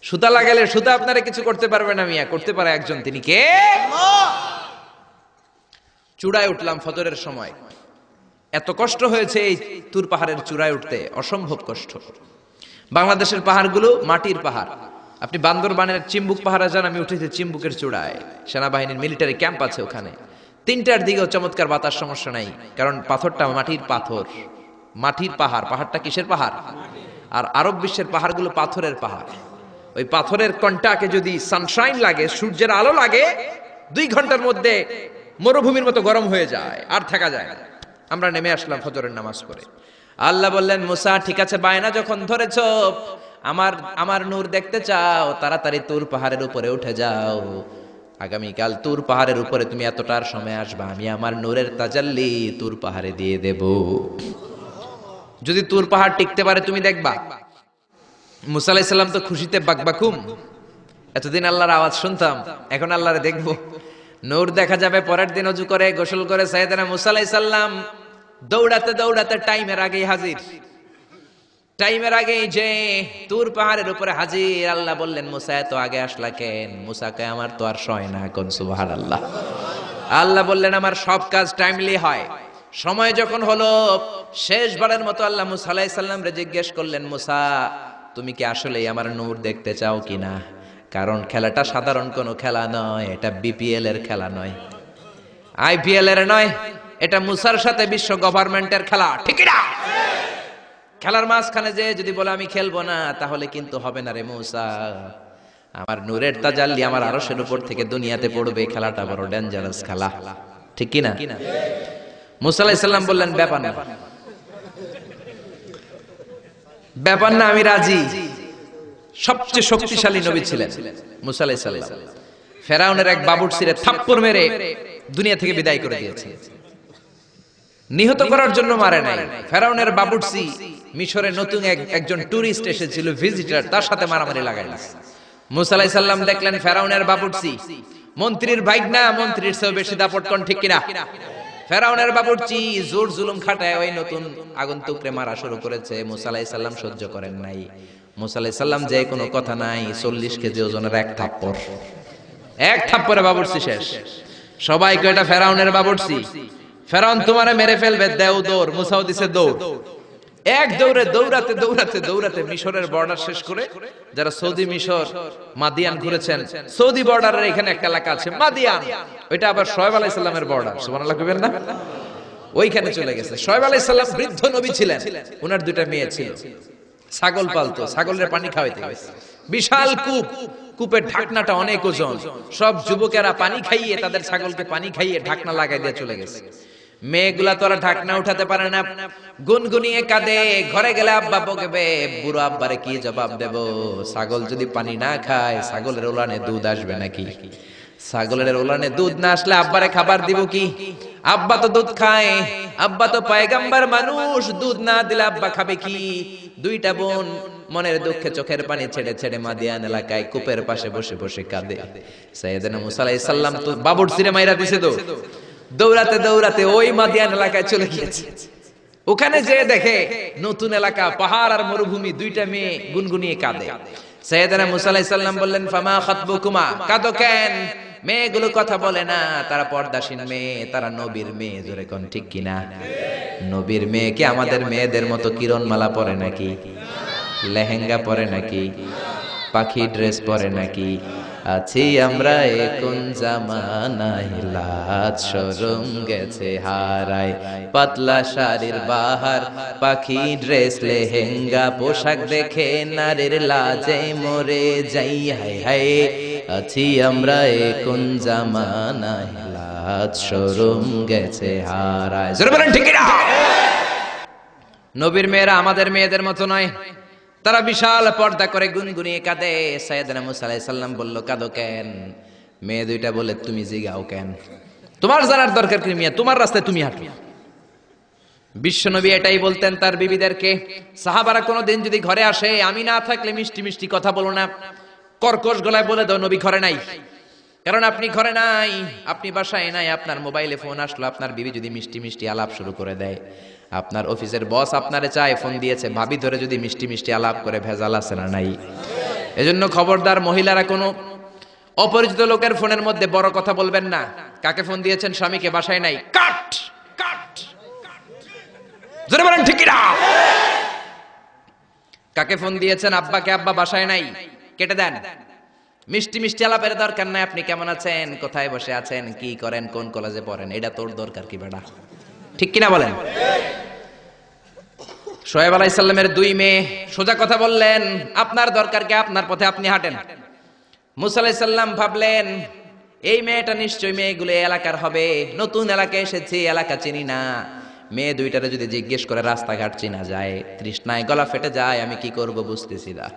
সুতা লাগালে সুতা আপনারা কিছু করতে পারবে না, মিয়া করতে পারে একজন, তিনি কে? চূড়ায় উঠলাম ফজরের সময়। এত কষ্ট হয়েছে এই তুর পাহাড়ের চূড়ায় উঠতে, অসম্ভব কষ্ট। বাংলাদেশের পাহাড়গুলো মাটির পাহাড়। আপনি বান্দরবানের চিম্বুক পাহাড়ে যান, আমি উঠেছি চিম্বুকের চূড়ায়, সেনাবাহিনীর মিলিটারি ক্যাম্প আছে ওখানে। 3টার দিকেও চমৎকার বাতাস, সমস্যা নাই, কারণ পাথরটা মাটির পাথর, মাটির পাহাড়। পাহাড়টা কিসের পাহাড়? আর আরব বিশ্বের পাহাড়গুলো পাথরের পাহাড়। ওই পাথরের কন্টাকে যদি সানশাইন লাগে, সূর্যের আলো লাগে, 2 ঘন্টার মধ্যে মরুভূমির মতো গরম হয়ে যায়, আর থাকা যায় না। আমরা নেমে আসলাম ফজরের নামাজ পড়ে। আল্লাহ বললেন মুসা, ঠিক আছে, বায়না যখন ধরেছ, আমার নূর দেখতে চাও, তাড়াতাড়ি তুর পাহাড়ের উপরে উঠে যাও। আগামীকাল তুর পাহাড়ের উপরে তুমি এতটার সময় আসবা, আমি আমার নূরের তাজাল্লি তুর পাহাড়ে দিয়ে দেব। যদি তুর পাহাড় টিকতে পারে তুমি দেখবা। মুসা আলাইহিস সালাম তো খুশিতে বাকবাকুম। এতদিন আল্লাহর আওয়াজ শুনতাম, এখন আল্লাহরে দেখবো, নূর দেখা যাবে। পরের দিন ওযু করে গোসল করে সাইয়েদনা মুসা আলাইহিস সালাম দৌড়াতে দৌড়াতে টাইমের আগেই হাজির। টাইমের আগেই যে তুর পাহাড়ের উপরে হাজির। আল্লাহ বললেন মুসা, এত আগে আসলা কেন? মুসা কয়, আমার তো আর সয় না। কোন সুবহানাল্লাহ। আল্লাহ বললেন আমার সব কাজ টাইমলি হয়। সময় যখন হলো, শেষবারের মতো আল্লাহ মুসা আলাইহিস সালাম রে জিজ্ঞেস করলেন, মুসা তুমি কি আসলেই আমার নূর দেখতে চাও কিনা? কারণ খেলাটা সাধারণ কোনো খেলা নয়, এটা বিপিএল এর খেলা নয়, আইপিএল এর নয়, এটা মুসার সাথে বিশ্ব গভর্নমেন্টের খেলা, ঠিক না? খেলার মাঝখানে যে যদি বলে আমি খেলবো না, তাহলে কিন্তু হবে না রে মুসা। আমার নূরের তাজাল্লি আমার আরশের উপর থেকে দুনিয়াতে পড়বে, খেলাটা বড় ডেঞ্জারাস খেলা, ঠিক কি না? মুসা আলাইহিস সালাম বললেন, ব্যাপার না, ব্যাপার না, আমি রাজি। সবচেয়ে শক্তিশালী নবী ছিলেন মুসা আলাইহিস সালাম। ফেরাউনের এক বাবুরচিরে থাপ্পড় মেরে দুনিয়া থেকে বিদায় করে দিয়েছে। নিহত করার জন্য মারে নাই। ফেরাউনের বাবুর্চি মিশরে নতুন একজন টুরিস্ট এসেছিল, ভিজিটর, তার সাথে মারামারি লাগাইল। মুসা আলাইহিস সালাম দেখলেন ফেরাউনের বাবুর্চি মন্ত্রীর ভাইগনা, মন্ত্রীর চেয়ে বেশি দাপট, কোন ঠিক কিনা? ফেরাউনের বাবুর্চি জোর জুলুম খাটায় ওই নতুন আগন্তুকরে মারা শুরু করেছে। মুসা আলাইহিস সালাম সহ্য করেন নাই। মুসা আলাইহিস সালাম যে কোনো কথা নাই, 40 কেজি ওজনের এক থাপ্পড়ে বাবুর্চি শেষ। সবাই কয় এটা ফেরাউনের বাবুর্চি, ফেরাউন তোমারে মেরে ফেলবে, দেও দৌড়। মুসাও দিছে দৌড়। এক দৌড়ে দৌড়াতে দৌড়াতে দৌড়াতে মিশরের বর্ডার শেষ করে, যারা সৌদি মিশর মাদিয়ান ঘুরেছেন, সৌদি বর্ডারের এখানে একটা এলাকা আছে মাদিয়ান, ওইটা আবার শোয়েব আলাইহিস সালামের বর্ডার। সুবহানাল্লাহ কইবেন না? ওইখানে চলে গেছে। শোয়েব আলাইহিস সালাম বৃদ্ধ নবী ছিলেন, ওনার দুইটা মেয়ে ছিল, ছাগল পালতো, ছাগলের পানি খাওয়াইতে গেছে। বিশাল কূপ, কূপের ঢাকনাটা অনেক ওজন। সব যুবকেরা পানি খাইয়ে, তাদের ছাগলকে পানি খাইয়ে ঢাকনা লাগাই দিয়ে চলে গেছে। মেয়েগুলা তোরা ঢাকনা উঠাতে পারে না, গুনগুনিয়ে কাঁদে। ঘরে গেলে আব্বা বকবে, বুড়ো আব্বারে কি জবাব দেব? ছাগল যদি পানি না খায়, ছাগলের ওলানে দুধ আসবে নাকি? ছাগলের ওলানে দুধ না আসলে আব্বারে খাবার দিব কি? আব্বা তো দুধ খায়, আব্বা তো পয়গম্বর মানুষ, দুধ না দিলে আব্বা খাবে কি? দুইটা বোন মনের দুঃখে চোখের পানি ছেড়ে ছেড়ে মাদিয়ান এলাকায় কূপের পাশে বসে বসে কাঁদে। সাইয়েদনা মুসা আলাইহিস সালাম তো বাবুর্চিরে মাইরা দিছে, তো দৌড়াতে দৌড়াতে ওই মাদিয়ান এলাকায় চলে গিয়েছে। ওখানে যে দেখে নতুন এলাকা, পাহাড় আর মরুভূমি, দুইটা মেয়ে গুনগুনিয়ে কাঁদে। সাইয়েদনা মুসা আলাইহিস সালাম বললেন, ফামা খাতবুকুমা, কাঁদো কেন? মেয়েগুলো কথা বলে না, তারা পর্দাসীন মেয়ে, তারা নবীর মেয়ে। জোরে কোন ঠিক কিনা? নবীর মেয়ে কি আমাদের মেয়েদের মতো কিরণমালা পরে নাকি? লেহেঙ্গা পরে নাকি? পাখি ড্রেস পরে নাকি? আছি আমরা কোন জামানায়, লাজ শরম গেছে হারায়, পাতলা শাড়ির বাহার, পাখি ড্রেস, লেহেঙ্গা পোশাক দেখে নারীর লাজে মরে যাই। হায় হায়, আছি আমরা কোন জামানায়, লাজ শরম গেছে হারায়। জোরে বলেন ঠিক কিনা? নবীর মেয়েরা আমাদের মেয়েদের মতো নয়, তারা বিশাল পর্দা করে গুনগুনিয়ে কাঁদে। সাইয়েদনা মুসা আলাইহিস সালাম বলল, কাঁদো কেন? মেয়ে দুইটা বলে, তুমি জিগাও কেন? তোমার জানার দরকার কি মিয়া? তোমার রাস্তায় তুমি হাঁটো। বিশ্বনবী এটাই বলতেন তার বিবিদেরকে। সাহাবারা কোনোদিন যদি ঘরে আসে, আমি না থাকলে মিষ্টি মিষ্টি কথা বলো না, কর্কশ গলায় বলে দাও নবী ঘরে নাই। কারণ আপনি ঘরে নাই, আপনি বাসায় নাই, আপনার মোবাইলে ফোন আসলো, আপনার বিবি যদি মিষ্টি মিষ্টি আলাপ শুরু করে দেয়, আপনার অফিসের বস আপনারে চায়, ফোন দিয়েছে, ভাবি ধরে যদি মিষ্টি মিষ্টি আলাপ করে, ভেজাল আছে না নাই? এজন্য খবরদার, মহিলারা কোনো অপরিচিত লোকের ফোনের মধ্যে বড় কথা বলবেন না। কাকে ফোন দিয়েছেন? স্বামীকে, বাসায় নাই, কাট কাট। জোরে বলেন ঠিক কিনা? কাকে ফোন দিয়েছেন? আব্বাকে, আব্বা বাসায় নাই, কেটে দেন। মিষ্টি মিষ্টি আলাপের দরকার নাই। আপনি কেমন আছেন, কোথায় বসে আছেন, কি করেন, কোন কলেজে পড়েন, এটা তোর দরকার কি বেটা? ঠিক কিনা বলেন? শোয়েব আলাইহিস সালামের দুই মেয়ে সোজা কথা বললেন, আপনার দরকার কি? আপনার পথে আপনি হাঁটেন। মুসা আলাইহিস সালাম ভাবলেন, এই মেয়েটা নিশ্চয়ই মেয়েগুলো এলাকার হবে, নতুন এলাকায় এসেছি, এলাকা চিনি না। মেয়ে দুইটারে যদি জিজ্ঞেস করে রাস্তাঘাট চিনা যায়, তৃষ্ণায় গলা ফেটে যায়, আমি কি করব বুঝতেছি না।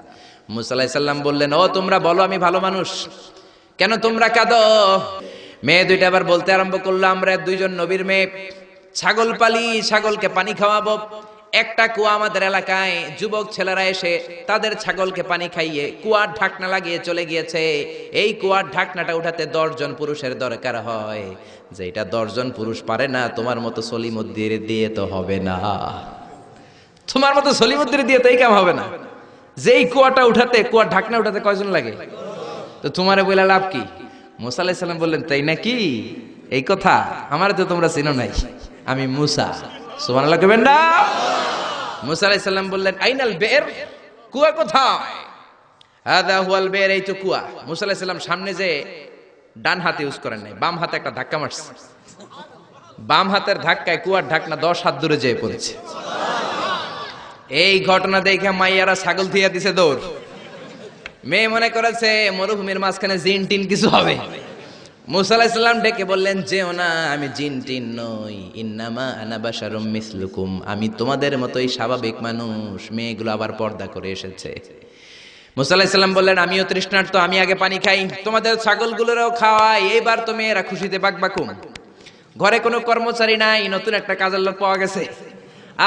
মুসা আলাইহিস সালাম বললেন, ও তোমরা বলো আমি ভালো মানুষ, কেন তোমরা কাঁদো? মেয়ে দুইটা আবার বলতে আরম্ভ করলো, আমরা দুইজন নবীর মেয়ে, ছাগল পালি, ছাগলকে পানি খাওয়াবো। একটা কুয়া আমাদের এলাকায়, যুবক ছেলেরা এসে তাদের ছাগলকে পানি খাইয়ে কুয়ার ঢাকনা লাগিয়ে চলে গিয়েছে। এই কুয়ার ঢাকনাটা উঠাতে 10 জন পুরুষের দরকার হয়, যেটা 10 জন পুরুষ পারে না। তোমার মতো সলিমুদ্দির দিয়ে তো হবে না, তোমার মতো সলিমুদ্দির দিয়ে তো এই কাম হবে না। যেই কুয়াটা উঠাতে, কুয়ার ঢাকনা উঠাতে কয়জন লাগে? তো তোমারে বলে লাভ কি? মুসা আলাইহিস সালাম বললেন, তাই নাকি? এই কথা আমার তো তোমরা চিনো নাই, আমি মুসা। সুবহানাল্লাহ কইবেন না? মুসা আলাইহিস সালাম বললেন, আইনাল বের, কুয়া কোথায়? হাদা হুয়াল বের, এই তো কুয়া। মুসা আলাইহিস সালাম সামনে যে ডান হাত ইউজ করেন নাই, বাম হাতে একটা ধাক্কা মারছে। বাম হাতের ধাক্কায় কুয়ার ঢাকনা 10 হাত দূরে যেয়ে পড়েছে। এই ঘটনা দেখে মাইয়ারা ছাগল থিয়া দিছে দৌড়। মেয়ে মনে করেছে মরুভূমির মাঝখানে জিন টিন কিছু হবে। মুসা আলাইহিস সালাম ডেকে বললেন, যেও না, আমি জিন টিন নই, ইন্নামা আনা বাশারুম মিসলুকুম, আমি তোমাদের মতোই স্বাভাবিক মানুষ। মেয়েগুলো আবার পর্দা করে এসেছে। মুসা আলাইহিস সালাম বললেন, আমিও তৃষ্ণার্ত, আমি আগে পানি খাই, তোমাদের ছাগলগুলোরও খাওয়াই, এইবার তো মেয়েরা খুশিতে বাকবাকুম। ঘরে কোনো কর্মচারী নাই, নতুন একটা কাজের লোক পাওয়া গেছে,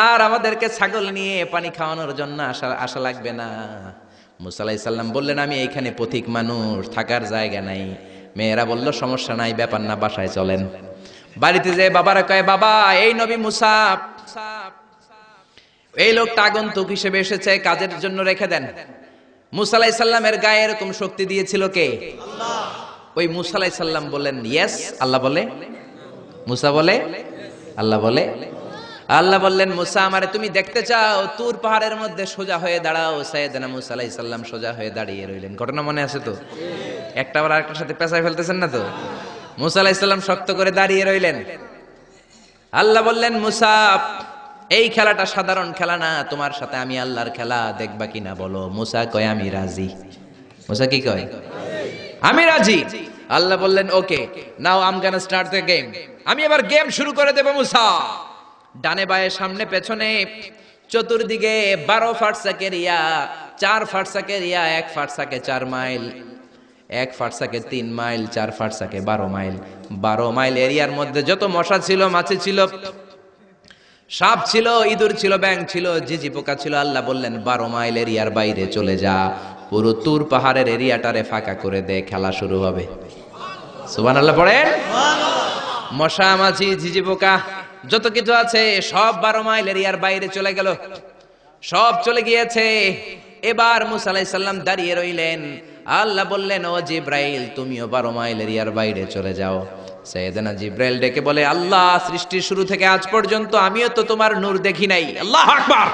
আর আমাদেরকে ছাগল নিয়ে পানি খাওয়ানোর জন্য আশা লাগবে না। মুসা আলাইহিস সালাম বললেন, আমি এইখানে পথিক মানুষ, থাকার জায়গা নাই। মেয়েরা বলল, সমস্যা নাই, ব্যাপার না, বাসায় চলেন। বাড়িতে যে বাবারা কয়, বাবা এই নবী মুসা, এই লোকটা আগন্তুক হিসেবে এসেছে, কাজের জন্য রেখে দেন। মুসা আলাইহিস সালামের গায়ে এরকম শক্তি দিয়েছিল কে? আল্লাহ। ওই মুসা আলাইহিস সালাম বললেন ইয়েস, আল্লাহ বলে, মুসা বলে, আল্লাহ বলে। আল্লাহ বললেন, মুসা আমারে তুমি দেখতে চাও, তুর পাহাড়ের মধ্যে সোজা হয়ে দাঁড়াও। সাইয়েদনা মুসা আলাইহিস সালাম সোজা হয়ে দাঁড়িয়ে রইলেন। ঘটনা মনে আছে তো? একটা আবার আরেকটার সাথে পেঁচায় ফেলতেছেন না তো? মুসা আলাইহিস সালাম শক্ত করে দাঁড়িয়ে রইলেন। আল্লাহ বললেন, মুসা এই খেলাটা সাধারণ খেলা না, তোমার সাথে আমি আল্লাহর খেলা, দেখবা কিনা বলো? মুসা কয়, আমি রাজি। মুসা কি কয়? আমি রাজি। আল্লাহ বললেন, okay now I am gonna start the game. আমি এবার গেম শুরু করে দেব। মুসা ডানে বায়ে সামনে পেছনে চতুর্দিকে 12 ফারসাকের ইয়া, 4 ফারসাকের ইয়া, 1 ফারসাকে 4 মাইল, 1 ফারসাকে 3 মাইল, 4 ফারসাকে 12 মাইল। 12 মাইল এরিয়ার মধ্যে যত মশা ছিল, মাছি ছিল, সাপ ছিল, ইঁদুর ছিল, ব্যাঙ ছিল, ঝিঝি পোকা ছিল, আল্লাহ বললেন 12 মাইল এরিয়ার বাইরে চলে যা, পুরো তুর পাহাড়ের এরিয়াটারে ফাঁকা করে দে, খেলা শুরু হবে। সুবহানাল্লাহ পড়েন। মশা, মাছি, ঝিঝি পোকা যত কিছু আছে সব 12 মাইল এরিয়ার বাইরে চলে গেল, সব চলে গিয়েছে। এবার মুসা আলাইহিস সালাম দাঁড়িয়ে রইলেন। আল্লাহ বললেন, ও জিব্রাইল তুমিও 12 মাইল এরিয়ার বাইরে চলে যাও। সাইয়েদনা জিব্রাইল ডেকে বলে, আল্লাহ সৃষ্টির শুরু থেকে আজ পর্যন্ত আমিও তো তোমার নূর দেখি নাই। আল্লাহু আকবার।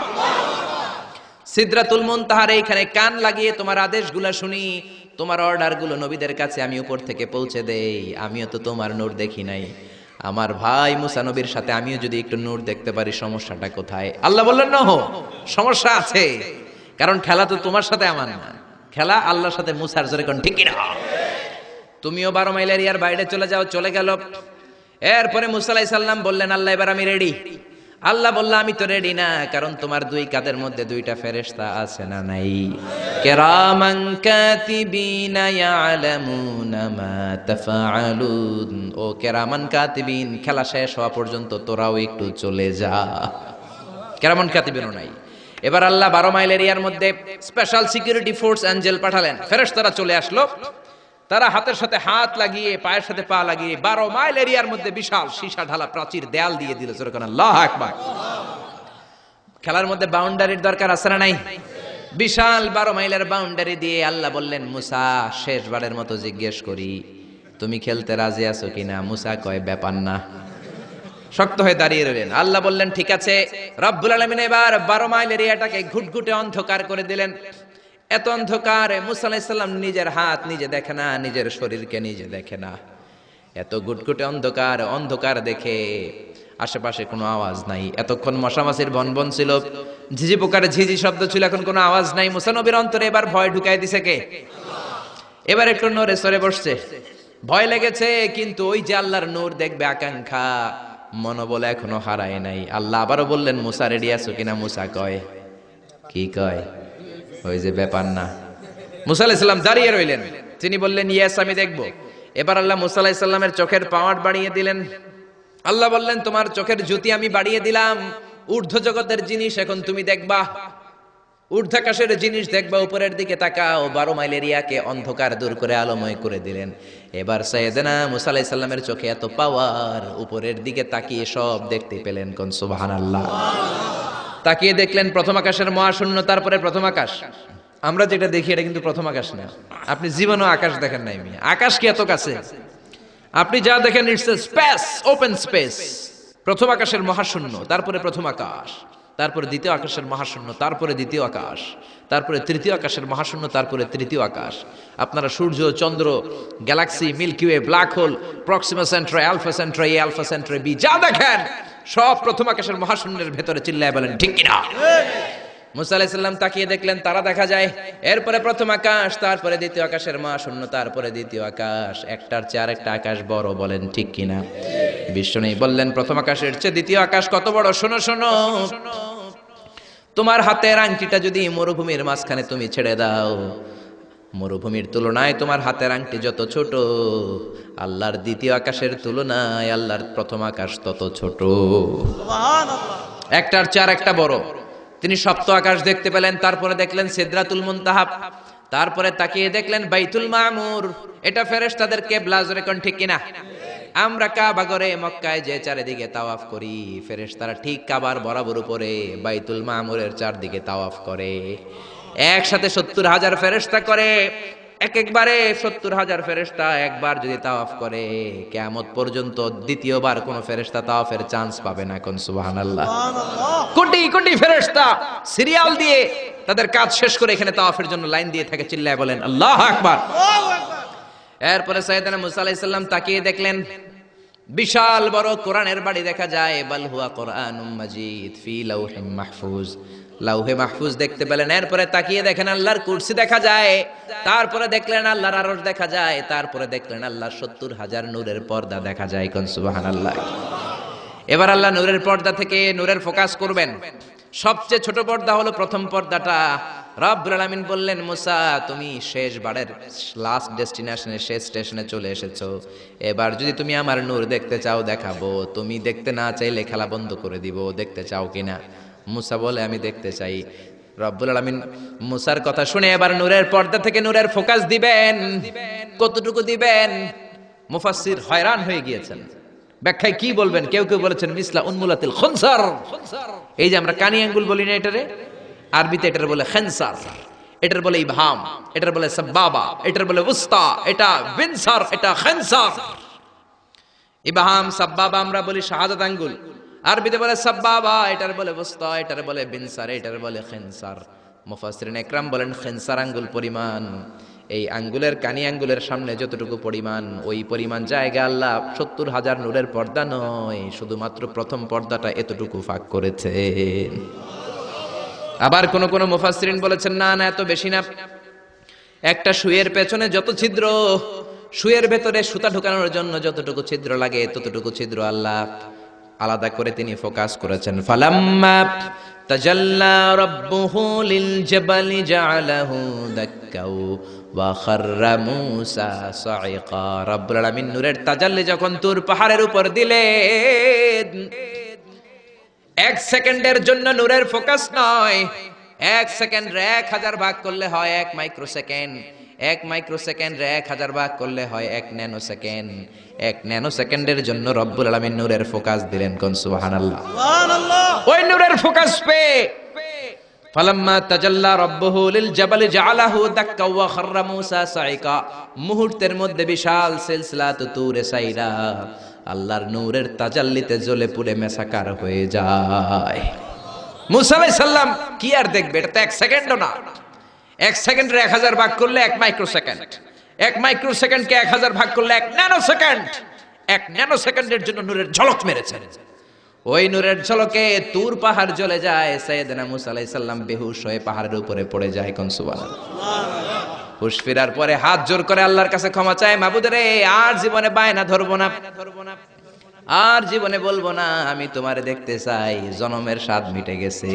সিদরাতুল মুনতাহার এইখানে কান লাগিয়ে তোমার আদেশগুলো শুনি, তোমার অর্ডারগুলো নবীদের কাছে আমি উপর থেকে পৌঁছে দেই, আমিও তো তোমার নূর দেখি নাই। আমার ভাই মুসা নবীর সাথে আমিও যদি একটু নূর দেখতে পারি, সমস্যাটা কোথায়? আল্লাহ বললেন, না সমস্যা আছে, কারণ খেলা তো তোমার সাথে আমার না, খেলা আল্লাহর সাথে। মুসার জোরে কোন ঠিক না? তুমিও 12 মাইল এরিয়ার বাইরে চলে যাও। চলে গেল। এরপরে মুসা আলাইহিস সালাম বললেন, আল্লাহ এবার আমি রেডি। আল্লাহ বলল, আমি তো রেডি না, কারণ তোমার 2 কাঁধের মধ্যে 2টা ফেরেশতা আছে না নাই? কিরামান কাতিবিনা ইয়ালামুনা মা তাফআলুন। ও কিরামান কাতিবিন, খেলা শেষ হওয়া পর্যন্ত তোরাও একটু চলে যা। কিরামান কাতিবিনও নাই। এবার আল্লাহ 12 মাইল এরিয়ার মধ্যে স্পেশাল সিকিউরিটি ফোর্স এঞ্জেল পাঠালেন। ফেরেশতারা চলে আসলো। তারা হাতের সাথে হাত লাগিয়ে, পায়ের সাথে পা লাগিয়ে 12 মাইল এরিয়ার মধ্যে বিশাল সীসা ঢালা প্রাচীর দেয়াল দিয়ে দিল। আল্লাহু আকবার। খেলার মধ্যে বাউন্ডারির দরকার আছে না নাই? বিশাল 12 মাইলের বাউন্ডারি দিয়ে আল্লাহ বললেন, মুসা শেষবারের মতো জিজ্ঞেস করি, তুমি খেলতে রাজি আছো কিনা? মুসা কয়, ব্যাপার না। শক্ত হয়ে দাঁড়িয়ে রইলেন। আল্লাহ বললেন, ঠিক আছে। রব্বুল আলামিন এবার 12 মাইল এরিয়াটাকে ঘুটঘুটে অন্ধকার করে দিলেন। এত অন্ধকার, মুসা আলাইহিস সালাম নিজের হাত নিজে দেখে না, নিজের শরীরকে নিজে দেখে না। এত ঘুটঘুটে অন্ধকার, অন্ধকার দেখে আশেপাশে কোনো আওয়াজ নাই। এতক্ষণ মশামাছির বনবন ছিল, ঝিঝি পোকার ঝিঝি শব্দ ছিল, এখন কোনো আওয়াজ নাই। মুসা নবীর অন্তরে এবার ভয় ঢুকাই দিছে কে? এবার একটু নড়ে সরে বসছে, ভয় লেগেছে, কিন্তু ওই যে আল্লাহর নূর দেখবে আকাঙ্ক্ষা, মনোবল এখনো হারায় নাই। আল্লাহ আবারও বললেন, মুসা রেডি আছো কিনা? মুসা কয়, কি কয়? ওই যে ব্যাপার না। মুসা আলাইহিস সালাম দাঁড়িয়ে রইলেন। তিনি বললেন, ইয়েস আমি দেখব। এবার আল্লাহ মুসা আলাইহিস সালামের চোখের পাওয়ার বাড়িয়ে দিলেন। আল্লাহ বললেন, তোমার চোখের জ্যোতি আমি বাড়িয়ে দিলাম, ঊর্ধ্ব জগতের জিনিস এখন তুমি দেখবা, ঊর্ধ্বাকাশের জিনিস দেখবা, উপরের দিকে তাকাও। 12 মাইল এরিয়াকে অন্ধকার দূর করে আলোময় করে দিলেন। এবার সাইয়েদনা মুসা আলাইহিস সালামের চোখে এত পাওয়ার, উপরের দিকে তাকিয়ে সব দেখতে পেলেন। কোন সুবহানাল্লাহ। তাকিয়ে দেখলেন প্রথম আকাশের মহাশূন্য, তারপরে প্রথম আকাশ। আমরা যেটা দেখি এটা কিন্তু প্রথম আকাশ না। আপনি জীবনেও আকাশ দেখেন নাই। আকাশ কি এত কাছে? আপনি যা দেখেন it's a space, open space. প্রথম আকাশের মহাশূন্য, তারপরে প্রথম আকাশ, তারপরে দ্বিতীয় আকাশের মহাশূন্য, তারপরে দ্বিতীয় আকাশ, তারপরে তৃতীয় আকাশের মহাশূন্য, তারপরে তৃতীয় আকাশ। আপনারা সূর্য, চন্দ্র, galaxy, Milky Way, black hole, Proxima Centauri, Alpha Centauri, A Alpha Centauri B, যা দেখেন সব প্রথম আকাশের মহাশূন্যের ভেতরে। চিল্লায় বলেন ঠিক কিনা? মুসা আলাইহিস সালাম তাকিয়ে দেখলেন তারা দেখা যায়। এরপরে প্রথম আকাশ, তারপরে দ্বিতীয় আকাশের মহাশূন্য, তারপরে দ্বিতীয় আকাশ। একটার চেয়ে আরেকটা আকাশ বড়। বলেন ঠিক কিনা? বিষ্ণু বললেন, প্রথম আকাশের চেয়ে দ্বিতীয় আকাশ কত বড়? শোনো শোনো, তোমার হাতের আংটিটা যদি মরুভূমির মাঝখানে তুমি ছেড়ে দাও, মরুভূমির তুলনায় তোমার হাতের আংটি যত ছোট, আল্লাহর দ্বিতীয় আকাশের তুলনায় আল্লাহর প্রথম আকাশ তত ছোট। একটার চার একটা বড়। তিনি সপ্ত আকাশ দেখতে পেলেন, তারপরে দেখলেন সিদরাতুল মুনতাহা, তারপরে তাকিয়ে দেখলেন বাইতুল মামুর। এটা ফেরেশতাদের কিবলা, জোরে কোন ঠিক কিনা? আমরা কাবা ঘরে মক্কায় যে চারিদিকে তাওয়াফ করি, ফেরেশতারা ঠিক কাবার বরাবর উপরে বাইতুল মামুরের চারদিকে তাওয়াফ করে। একসাথে 70,000 ফেরেশতা করে। একবারে 70,000 ফেরেশতা একবার যদি তাওয়াফ করে, কিয়ামত পর্যন্ত দ্বিতীয়বার কোন ফেরেশতা তাওয়াফের চান্স পাবে না। কোন সুবহানাল্লাহ। কোটি কোটি ফেরেশতা সিরিয়াল দিয়ে তাদের কাজ শেষ করে এখানে তাওয়াফের জন্য লাইন দিয়ে থাকে। চিল্লায় বলেন আল্লাহু আকবার। এরপরে সাইয়েদনা মুসা আলাইহিস সালাম তাকিয়ে দেখলেন বিশাল বড় কোরআনের বাড়ি দেখা যায়। বাল হুয়া কোরআনুম মাজিদ ফি লাউহিম মাহফুজ, লাউহে মাহফুজ দেখতে পেলেন। এরপরে তাকিয়ে দেখেন আল্লাহর কুরসি দেখা যায়, তারপরে দেখলেন আল্লাহর আরশ দেখা যায়, তারপরে দেখলেন আল্লাহর 70,000 নূরের পর্দা দেখা যায়। কোন সুবহানাল্লাহ। এবার আল্লাহ নূরের পর্দা থেকে নূরের ফোকাস করবেন। সবচেয়ে ছোট পর্দা হলো প্রথম পর্দাটা। রব্বুল আলামিন বললেন, মুসা তুমি শেষ বারের লাস্ট ডেস্টিনেশনে, শেষ স্টেশনে চলে এসেছো। এবার যদি তুমি আমার নূর দেখতে চাও দেখাবো, তুমি দেখতে না চাইলে খেলা বন্ধ করে দিব। দেখতে চাও কিনা? মুসা বলে আমি দেখতে চাই। রব্বুল আলামিন মুসার কথা শুনে এবার নূরের পর্দা থেকে নূরের ফোকাস দিবেন। কতটুকু দিবেন? মুফাসসির হয়রান হয়ে গিয়েছেন, ব্যাখ্যায় কি বলবেন। কেউ কেউ বলেছেন মিসলা উন্মুলাতিল খুনসার। এই যে আমরা কানি আঙ্গুল বলি না, এটারে আরবিতে এটার বলে খেনসার, এটার বলে ইবহাম, এটার বলে সাব্বাবা, এটার বলে উস্তা, এটা বিনসার, এটা খেনসার। ইবহাম সাব্বাবা আমরা বলি শাহাদাত আঙ্গুল, আরবিতে বলে সাব্বাবা, এটার বলে উস্তা, এটার বলে বিনসার, এটার বলে খেনসার। মুফাসসিরিন ইকরাম বলেন খেনসার আঙ্গুল পরিমাণ এই আঙ্গুলের কানি আঙ্গুলের সামনে যতটুকু পরিমাণ, ওই পরিমাণ জায়গা আল্লাহ 70,000 নূরের পর্দা নয়, শুধুমাত্র প্রথম পর্দাটা এতটুকু ফাঁক করেছে। আবার কোন কোন মুফাসসিরিন বলেছেন না না, এত বেশি না। একটা সুইয়ের পেছনে যত ছিদ্র, সুইয়ের ভেতরে সুতা ঢোকানোর জন্য যতটুকু ছিদ্র লাগে, ততটুকু ছিদ্র আল্লাহ আলাদা করে তিনি ফোকাস করেছেন। ফালাম্মা তাজাল্লা রাব্বুহু লিল জাবালি জাআলাহু দাক্কাও ওয়া খাররা মূসা সাইকা। রব্বুল আলামিন নূরের তাজাল্লি যখন তুর পাহাড়ের উপর দিলেন, 1 সেকেন্ডের জন্য নূরের ফোকাস নয়, 1 সেকেন্ড 1000 ভাগ করলে হয় 1 মাইক্রোসেকেন্ড, 1 মাইক্রোসেকেন্ড 1000 ভাগ করলে হয় 1 ন্যানো সেকেন্ড। 1 ন্যানো সেকেন্ডের জন্য রব্বুল আলামিন নূরের ফোকাস দিলেন। কোন সুবহানাল্লাহ। সুবহানাল্লাহ। ওই নূরের ফোকাস পেয়ে ফালাম্মা তাজাল্লা রাব্বুহু লিল জাবালি জাআলাহু দাক্কা ওয়া খাররা মূসা সাইকা, মুহূর্তের মধ্যে বিশাল সিলসিলাত তুরে সাইরা আল্লাহর নূরের তাজাল্লিতে জ্বলে পুড়ে মেসাকার হয়ে যায়। মূসা আলাইহিস সালাম কি আর দেখবে? এটা তো 1 সেকেন্ডও না। 1 সেকেন্ডে 1000 ভাগ করলে 1 মাইক্রোসেকেন্ড, 1 মাইক্রোসেকেন্ডকে 1000 ভাগ করলে 1 ন্যানো সেকেন্ড। 1 ন্যানো সেকেন্ডের জন্য নূরের ঝলক মেরেছেন। ওই নূরের ঝলকে তুর পাহাড় জ্বলে যায়। সাইয়েদনা মূসা আলাইহিস সালাম বেহুশ হয়ে পাহাড়ের উপরে পড়ে যায়। কোন সুবহানাল্লাহ। হুশ ফেরার পরে হাত জোর করে আল্লাহর কাছে ক্ষমা চায়, মাবুদ রে আর জীবনে বায়না ধরবো না, আর জীবনে বলবো না আমি তোমারে দেখতে চাই। জনমের স্বাদ মিটে গেছে,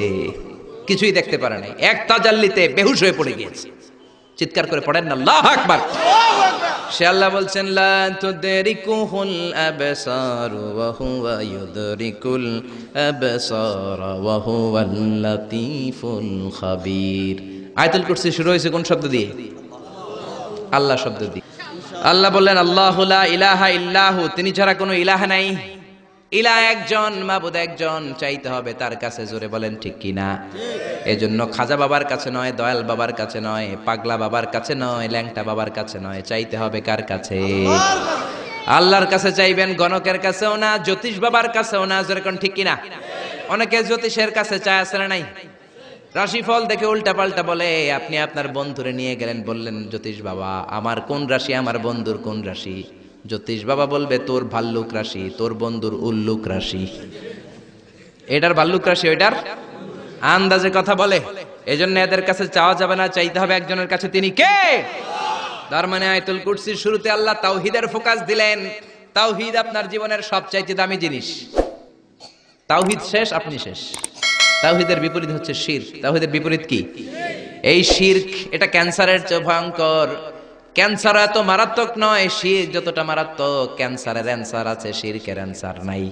কিছুই দেখতে পারে নাই, এক তাজাল্লিতে বেহুশ হয়ে পড়ে গিয়েছে। চিৎকার করে পড়েন না আল্লাহু আকবার। সে আল্লাহ বলছেন লা তুদরিকুহুল আবসার ওয়া হুয়া ইউদরিকুল আবসার ওয়া হুয়াল লাতীফুল খাবীর। আয়াতুল কুরসি শুরু হয়েছে কোন শব্দ দিয়ে? আল্লাহ শব্দ দিয়ে। আল্লাহ বললেন আল্লাহু লা ইলাহা ইল্লাহু, তিনি ছাড়া কোনো ইলাহ নাই। ইলাহ একজন, মাবুদ একজন, চাইতে হবে তার কাছে। জোরে বলেন ঠিক কিনা? এজন্য খাজা বাবার কাছে নয়, দয়াল বাবার কাছে নয়, পাগলা বাবার কাছে নয়, ল্যাংটা বাবার কাছে নয়, চাইতে হবে কার কাছে? আল্লাহর কাছে চাইবেন। গণকের কাছেও না, জ্যোতিষ বাবার কাছেও না। জোরে কোন ঠিক কিনা? অনেকে জ্যোতিষের কাছে চায়, আছে না নাই? রাশিফল দেখে উল্টা পাল্টা বলে। আপনি আপনার বন্ধুরে নিয়ে গেলেন, বললেন জ্যোতিষ বাবা আমার কোন রাশি, আমার বন্ধুর কোন রাশি? জ্যোতিষ বাবা বলবে তোর ভাল্লুক রাশি, তোর বন্ধুর উল্লুক রাশি। এটার ভাল্লুক রাশি, ওইটার আন্দাজে কথা বলে। এজন্য এদের কাছে চাওয়া যাবে না, চাইতে হবে একজনের কাছে। তিনি কে? তার মানে আয়াতুল কুরসির শুরুতে আল্লাহ তাওহীদের ফোকাস দিলেন। তাওহীদ আপনার জীবনের সবচাইতে দামি জিনিস। তাওহীদ শেষ, আপনি শেষ। তাওহীদের বিপরীত হচ্ছে শিরক। তাওহীদের বিপরীত কি? এই শিরক এটা ক্যান্সারের চেয়ে ভয়ঙ্কর। ক্যান্সার এত মারাত্মক নয়, শিরক যতটা মারাত্মক। ক্যান্সারের অ্যান্সার আছে, শিরকের অ্যান্সার নাই।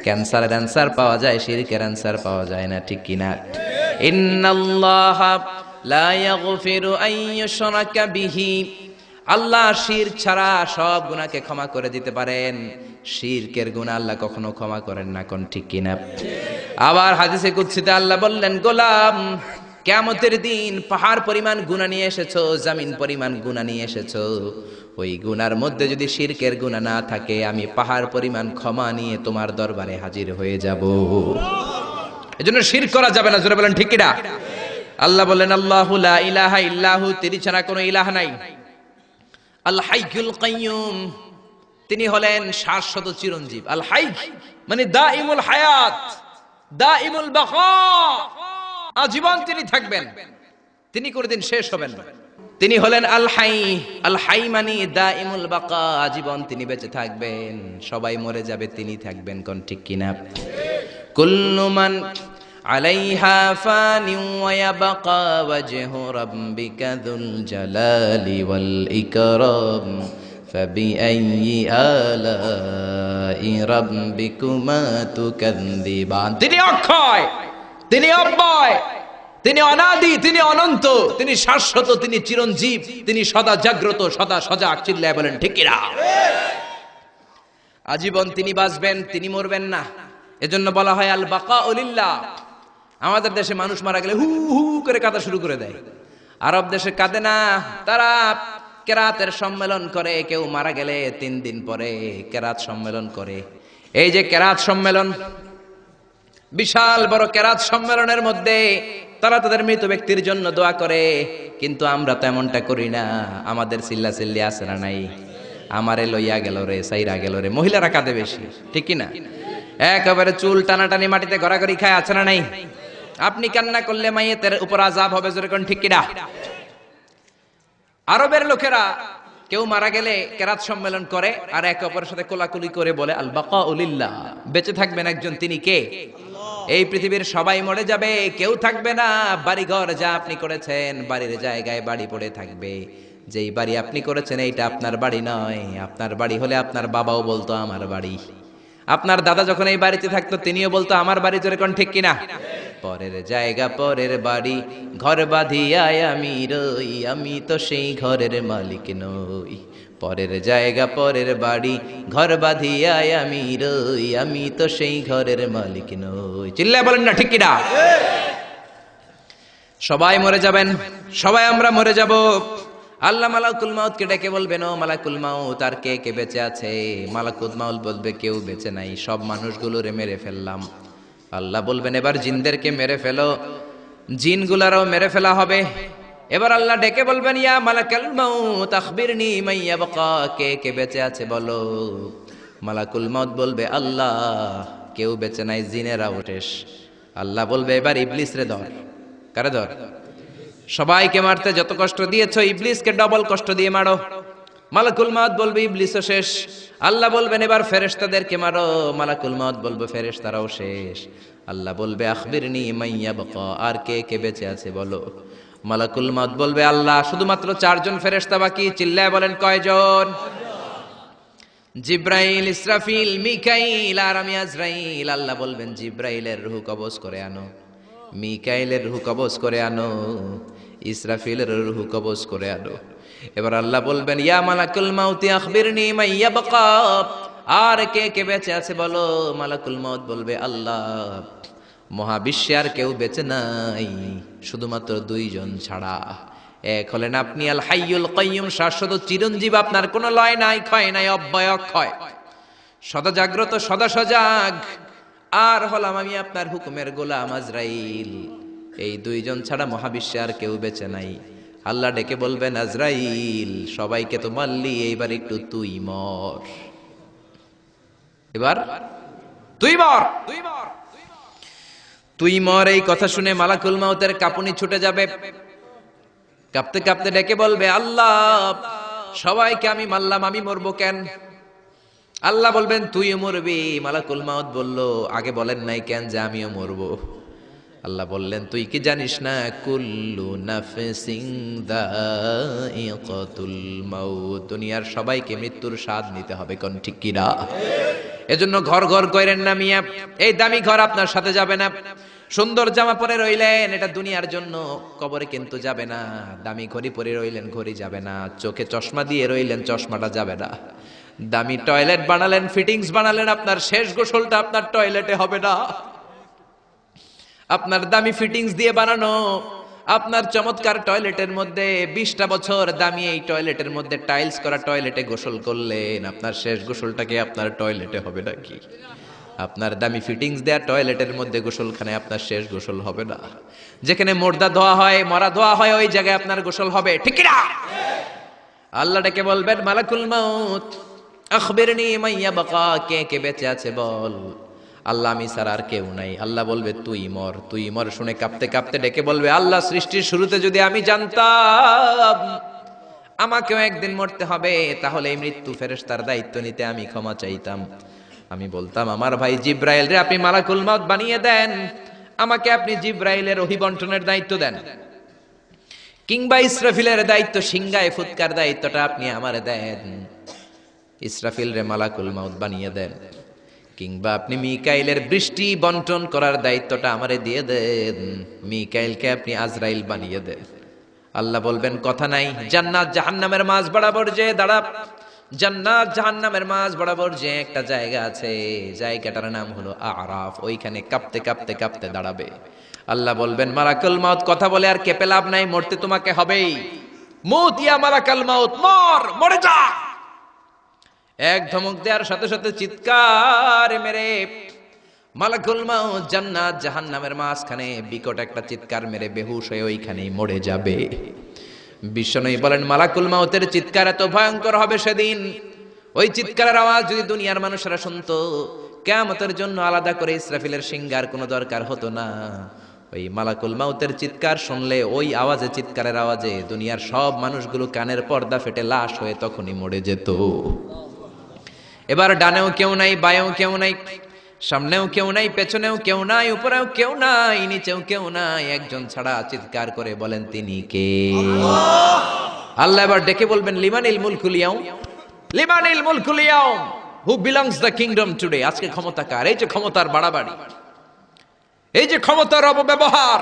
ক্যান্সারের অ্যান্সার পাওয়া যায়, শিরকের অ্যান্সার পাওয়া যায় না, ঠিক কিনা? ইন্নাল্লাহা লা ইয়াগফিরু আন ইউশরাকা বিহি, আল্লাহ শিরক ছাড়া সব গুনাহকে ক্ষমা করে দিতে পারেন, শিরকের গুনাহ আল্লাহ কখনো ক্ষমা করেন না, কোন ঠিক কিনা? আবার হাদিসে কুদসিতে আল্লাহ বললেন, গোলাম কিয়ামতের দিন পাহাড় পরিমাণ গুনাহ নিয়ে এসেছো, জমিন পরিমাণ গুনাহ নিয়ে এসেছো, ওই গুনার মধ্যে যদি শিরকের গুনাহ না থাকে, আমি পাহাড় পরিমাণ ক্ষমা নিয়ে তোমার দরবারে হাজির হয়ে যাব। এজন্য শিরক করা যাবে না, জোরে বলেন ঠিক কিনা? আল্লাহ বললেন, আল্লাহু লা ইলাহা ইল্লাহু, তিনি ছাড়া কোনো ইলাহ নাই। আল হাইয়ুল কাইয়ুম, তিনি হলেন শাশ্বত চিরঞ্জীব। আল হাই মানে দাইমুল হায়াত, দাইমুল বাকা, আজীবন তিনি থাকবেন, তিনি কোনদিন শেষ হবেন না। তিনি হলেন আল হাই। আল হাই মানে দাইমুল বাকা, আজীবন তিনি বেঁচে থাকবেন। সবাই মরে যাবে, তিনি থাকবেন, কোন ঠিক কিনা? কুল্লু মান আলাইহা ফানিন ওয়া ইয়াবকা ওয়াজহু রাব্বিকা যুল জালালি ওয়াল ইকরাম ফাবিআইয়ি আলাই রাব্বিকুমা তুকাযযিবান। তিনি অক্ষয়, তিনি অব্যয়, তিনি অনাদি, তিনি অনন্ত, তিনি শাশ্বত, তিনি চিরঞ্জীব, তিনি সদা জাগ্রত, সদা সজাগ। চিল্লায় বলেন ঠিক কিনা? আজীবন তিনি বাঁচবেন, তিনি মরবেন না। এজন্য বলা হয় আল বাকাউ লিল্লাহ। আমাদের দেশে মানুষ মারা গেলে হু হু করে কাঁদা শুরু করে দেয়, আরব দেশে কাঁদে না। তারা কেরাতের সম্মেলন করে, কেউ মারা গেলে 3 দিন পরে কেরাত সম্মেলন করে। এই যে কেরাত সম্মেলন, বিশাল বড় কেরাত সম্মেলনের মধ্যে তারা তাদের মৃত ব্যক্তির জন্য দোয়া করে। কিন্তু আমরা তো এমনটা করি না। আমাদের চিল্লা চিল্লি আছে না নাই? আমারে লইয়া গেল রে, সাইরা গেল রে। মহিলারা কাঁদে বেশি, ঠিক কিনা? একেবারে চুল টানাটানি মাটিতে গড়াগড়ি খায়, আছে না নাই? আপনি কান্না করলে মাইয়েতের উপর আযাব হবে, জোরে কোন ঠিক কিনা? আরবের লোকেরা কেউ মারা গেলে কেরাত সম্মেলন করে আর একে অপরের সাথে কোলাকুলি করে বলে আল বাকাউ লিল্লাহ, বেঁচে থাকবেন একজন, তিনি কে? এই পৃথিবীর সবাই মরে যাবে, কেউ থাকবে না। বাড়িঘর যা আপনি করেছেন, বাড়ির জায়গায় বাড়ি পড়ে থাকবে। যেই বাড়ি আপনি করেছেন এইটা আপনার বাড়ি নয়। আপনার বাড়ি হলে আপনার বাবাও বলতো আমার বাড়ি, আপনার দাদা যখন এই বাড়িতে থাকতো তিনিও বলতো আমার বাড়ি, জোরে কোন ঠিক কিনা? পরের জায়গা পরের বাড়ি, ঘর বাঁধিয়ায় আমি রই, আমি তো সেই ঘরের মালিক নই। পরের জায়গা পরের বাড়ি, ঘর বাঁধিয়ায় আমি রই, আমি তো সেই ঘরের মালিক নই। চিল্লায় বলেন না ঠিক কিনা? সবাই মরে যাবেন, সবাই আমরা মরে যাব। আল্লাহ মালাকুল মাউতকে ডেকে বলবেন, ও মালাকুল মাউত, আর কে কে বেঁচে আছে? মালাকুল মাউত বলবে, কেউ বেঁচে নাই, সব মানুষগুলোরে মেরে ফেললাম। আল্লাহ বলবেন, এবার জিনদেরকে মেরে ফেলো, জিনগুলারও মেরে ফেলা হবে। এবার আল্লাহ ডেকে বলবেন, ইয়া মালাকুল মাউত আখবিরনি মান ইয়াবকা, কে কে বেঁচে আছে বলো। মালাকুল মাউত বলবে, আল্লাহ কেউ বেঁচে নাই, জিনেরাও শেষ। আল্লাহ বলবে, এবার ইবলিসরে ধর। কারে ধর? সবাইকে মারতে যত কষ্ট দিয়েছো, ইবলিসকে ডবল কষ্ট দিয়ে মারো। মালাকুল মাউত বলবে, ইবলিসও শেষ। আল্লাহ বলবেন, এবার ফেরেশতাদেরকে মারো। মালাকুল মাউত বলবে, ফেরেশতারাও শেষ। আল্লাহ বলবে, আখবিরনি মান ইয়াবকা, আর কে কে বেঁচে আছে বলো। মালাকুল মাউত বলবে, আল্লাহ শুধুমাত্র 4 জন ফেরেশতা বাকি। চিল্লায় বলেন কয়জন? জিব্রাইল, ইসরাফিল, মিকাইল আর আমি আজরাইল। আল্লাহ বলবেন, জিব্রাইলের রূহ কবজ করে আনো, মিকাইলের রূহ কবজ করে আনো, ইসরাফিলের রূহ কবজ করে আনো। এবার আল্লাহ বলবেন, ইয়া মালাকুল মাউতি আখবিরনি মান ইয়াবকা, আর কে কে বেঁচে আছে বলো। মালাকুল মাউত বলবে, আল্লাহ মহাবিশ্বে আর কেউ বেঁচে নাই, শুধুমাত্র 2 জন ছাড়া। এক হলেন আপনি আল হাইয়ুল কাইয়ুম, শাশ্বত চিরঞ্জীব, আপনার কোনো লয় নাই, ক্ষয় নাই, অব্যয় অক্ষয়, সদা জাগ্রত, সদা সজাগ। আর হলাম আমি আপনার হুকুমের গোলাম আজরাইল। এই 2 জন ছাড়া মহাবিশ্বে আর কেউ বেঁচে নাই। আল্লাহ ডেকে বলবেন, আজরাইল সবাইকে তো মারলি, এইবার একটু তুই মর। এবার তুই মর, তুই মর। এই কথা শুনে মালাকুল মাউতের কাঁপুনি ছুটে যাবে। কাঁপতে কাঁপতে ডেকে বলবে, আল্লাহ সবাইকে আমি মারলাম, আমি মরবো কেন? আল্লাহ বলবেন, তুইও মরবি। মালাকুল মাউত বলল, আগে বলেন নাই কেন যে আমিও মরবো? আল্লাহ বললেন তুই কি জানিস না কুল্লু নাফসিন যায়িকাতুল মাউত, দুনিয়ার সবাইকে মৃত্যুর স্বাদ নিতে হবে, কোন ঠিক কি না? এজন্য ঘর ঘর কইরেন না মিয়া, এই দামি ঘর আপনার সাথে যাবে না। সুন্দর জামা পরে রইলেন, এটা দুনিয়ার জন্য, কবরে কিন্তু যাবে না। দামি ঘড়ি পরে রইলেন, ঘড়ি যাবে না। চোখে চশমা দিয়ে রইলেন, চশমাটা যাবে না। দামি টয়লেট বানালেন, ফিটিংস বানালেন, আপনার শেষ গোসলটা আপনার টয়লেটে হবে না। আপনার দামি ফিটিংস দিয়ে বানানো আপনার চমৎকার টয়লেটের মধ্যে 20টা বছর দামি এই টয়লেটের মধ্যে টাইলস করা টয়লেটে গোসল করলেন, আপনার শেষ গোসলটাকে আপনার টয়লেটে হবে নাকি? আপনার দামি ফিটিংস দেয়া টয়লেটের মধ্যে গোসলখানায় আপনার শেষ গোসল হবে না। যেখানে মুর্দা ধোয়া হয়, মরা ধোয়া হয়, ওই জায়গায় আপনার গোসল হবে, ঠিক কি না? আল্লাহ ডেকে বলবেন মালাকুল মাউত আখবিরনি মাইয়া বাকা, কে কে বেঁচে আছে বল। আল্লাহ আমি ছাড়া আর কেউ নাই। আল্লাহ বলবে তুই মর, তুই মর। শুনে কাঁপতে কাঁপতে ডেকে বলবে আল্লাহ সৃষ্টির শুরুতে যদি আমি জানতাম আমাকেও একদিন মরতে হবে, তাহলে এই মৃত্যু ফেরেশতার দায়িত্ব নিতে আমি ক্ষমা চাইতাম। আমি বলতাম আমার ভাই জিব্রাইল রে আপনি মালাকুল মাউত বানিয়ে দেন, আমাকে আপনি জিব্রাইলের ওহী বন্টনের দায়িত্ব দেন, কিংবা ইসরাফিলের দায়িত্ব, সিংহায় ফুৎকার দায়িত্বটা আপনি আমারে দেন। ইসরাফিল রে মালাকুল মাউত বানিয়ে দেন, কিংবা আপনি মিকাইলের বৃষ্টি বন্টন করার দায়িত্বটা আমারে দিয়ে দেন, মিকাইলকে আপনি আজরাইল বানিয়ে দেন। আল্লাহ বলবেন কথা নাই, জান্নাত জাহান্নামের মাঝ বরাবর যে দাঁড়া, জান্নাত জাহান্নামের মাঝ বরাবর যে একটা জায়গা আছে, জায়গাটার নাম হলো আরাফ, ওইখানে কাঁপতে কাঁপতে কাঁপতে দাঁড়াবে। আল্লাহ বলবেন মালাকুল মাউত কথা বলে আর কেঁপে লাভ নাই, মরতে তোমাকে হবেই। মুত ইয়া মালাকুল মাউত, মর, মরে যা। এক ধমক দেওয়ার সাথে সাথে চিৎকার মেরে মালাকুল মাউত জান্নাত জাহান্নামের মাঝখানে বিকট একটা চিৎকার মেরে বেহুশ হয়ে ওইখানেই মরে যাবে। বিশ্বনবী বলেন মালাকুল মাউতের চিৎকার এত ভয়ঙ্কর হবে সেদিন, ওই চিৎকারের আওয়াজ যদি দুনিয়ার মানুষেরা শুনতো, কিয়ামতের জন্য আলাদা করে ইসরাফিলের সিংহার কোনো দরকার হতো না। ওই মালাকুল মাউতের চিৎকার শুনলে, ওই আওয়াজে, চিৎকারের আওয়াজে দুনিয়ার সব মানুষগুলো কানের পর্দা ফেটে লাশ হয়ে তখনই মরে যেত। এবার ডানেও কেউ নাই, বাঁয়েও কেউ নাই, সামনেও কেউ নাই, পেছনেও কেউ নাই, উপরেও কেউ নাই, নিচেও কেউ নাই, একজন ছাড়া। চিৎকার করে বলেন তিনি কে? আল্লাহ এবার ডেকে বলবেন লিমানিল মুলকুল ইয়াউম, লিমানিল মুলকুল ইয়াউম, who belongs the kingdom today. আজকে ক্ষমতা কার? এই যে ক্ষমতার বাড়াবাড়ি, এই যে ক্ষমতার অপব্যবহার,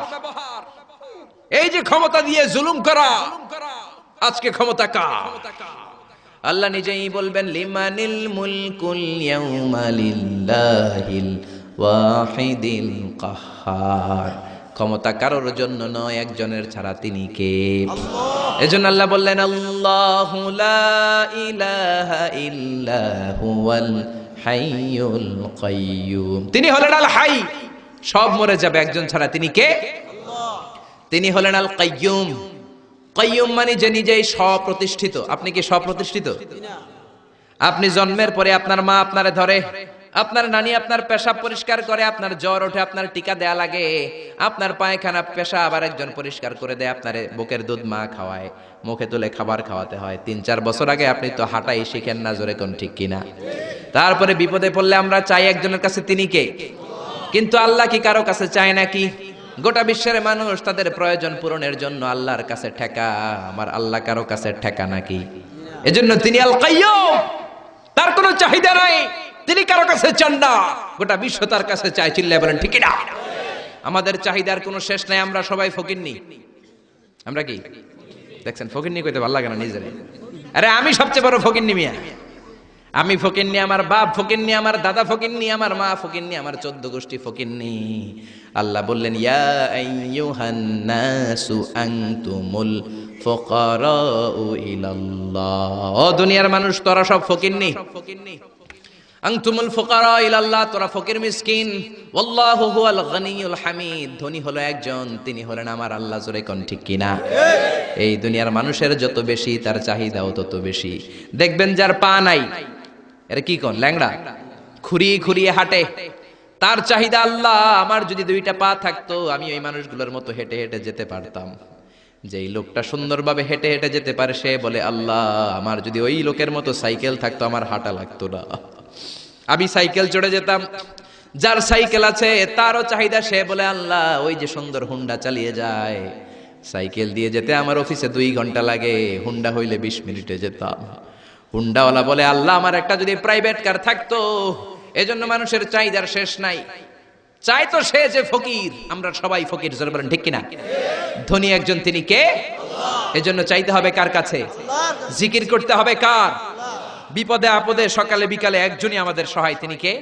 এই যে ক্ষমতা দিয়ে জুলুম করা, আজকে ক্ষমতা কার? আল্লাহ নিজেই বলবেন লিমানিল মুলকুল ইয়াউমা লিল্লাহিল ওয়াহিদিল কাহ্হার। ক্ষমতা কারোর জন্য নয়, একজনের ছাড়া, তিনি কে? এজন্য আল্লাহ বললেন আল্লাহু লা ইলাহা ইল্লা হুয়াল হাইয়ুল কাইয়্যুম। তিনি হলেন আল হাই, সব মরে যাবে একজন ছাড়া, তিনি কে? তিনি হলেন আল কাইয়্যুম। কাইয়্যুম মানে যে নিজেই স্বপ্রতিষ্ঠিত। আপনি কি স্বপ্রতিষ্ঠিত? আপনি জন্মের পরে আপনার মা আপনারে ধরে, আপনার নানি আপনার পেশাব পরিষ্কার করে, আপনার জ্বর ওঠে আপনার টিকা দেয়া লাগে, আপনার পায়খানা পেশাব আবার একজন পরিষ্কার করে দেয়, আপনার বুকের দুধ মা খাওয়ায়, মুখে তুলে খাবার খাওয়াতে হয়। 3-4 বছর আগে আপনি তো হাঁটাই শিখেন না, জোরে কোন ঠিক কিনা? তারপরে বিপদে পড়লে আমরা চাই একজনের কাছে, তিনি কে? কিন্তু আল্লাহ কি কারো কাছে চায় নাকি? গোটা বিশ্বের মানুষ তাদের প্রয়োজন পূরণের জন্য আল্লাহর কাছে ঠেকা, আমার আল্লাহ কারো কাছে ঠেকা নাকি? এজন্য তিনি আল কাইয়্যুম, তার কোনো চাহিদা নাই, তিনি কারো কাছে চান না, গোটা বিশ্ব তার কাছে চায়। চিল্লায় বলেন ঠিক না? আমাদের চাহিদার কোনো শেষ নাই, আমরা সবাই ফকিন্নি। আমরা কি দেখছেন? ফকিন্নি কইতে ভালো লাগে না নিজেরে। আরে আমি সবচেয়ে বড় ফকিন্নি মিয়া, আমি ফকিন্নি, আমার বাপ ফকিন্নি, আমার দাদা ফকিন্নি, আমার মা ফকিন্নি, আমার 14 গোষ্ঠী ফকিন্নি। আল্লাহ বললেন ইয়া আইয়ুহান নাসু আনতুমুল ফুকারাউ ইলাল্লাহ। ও দুনিয়ার মানুষ, তোরা সব ফকিন্নি। আনতুমুল ফুকারা ইলাল্লাহ, তোরা ফকির মিসকিন। ওয়াল্লাহু হুয়াল গনিয়ুল হামিদ, ধনী হলো একজন, তিনি হলেন আমার আল্লাহ। জোরে কোন ঠিক কিনা? এই দুনিয়ার মানুষের যত বেশি তার চাহিদাও তত বেশি। দেখবেন যার পা নাই, এর কি কোন ল্যাংড়া, খুঁড়িয়ে খুঁড়িয়ে হাঁটে, তার চাহিদা আল্লাহ আমার যদি 2টা পা থাকতো আমি ওই মানুষগুলোর মতো হেঁটে হেঁটে যেতে পারতাম। যেই লোকটা সুন্দরভাবে হেঁটে হেঁটে যেতে পারে সে বলে আল্লাহ আমার যদি ওই লোকের মতো সাইকেল থাকতো আমার হাঁটা লাগতো না, আমি সাইকেল চড়ে যেতাম। যার সাইকেল আছে তারও চাহিদা, সে বলে আল্লাহ ওই যে সুন্দর হুন্ডা চালিয়ে যায়, সাইকেল দিয়ে যেতে আমার অফিসে 2 ঘন্টা লাগে, হুন্ডা হইলে 20 মিনিটে যেতাম। হুন্ডাওয়ালা বলে আল্লাহ আমার একটা যদি প্রাইভেট কার থাকতো। এজন্য মানুষের চাহিদার শেষ নাই। চাই তো সে যে ফকির, আমরা সবাই ফকির, জোরে বলেন ঠিক কিনা? ধনী একজন, তিনি কে? এজন্য চাইতে হবে কার কাছে? জিকির করতে হবে কার? বিপদে আপদে সকালে বিকালে একজনই আমাদের সহায়, তিনি কে?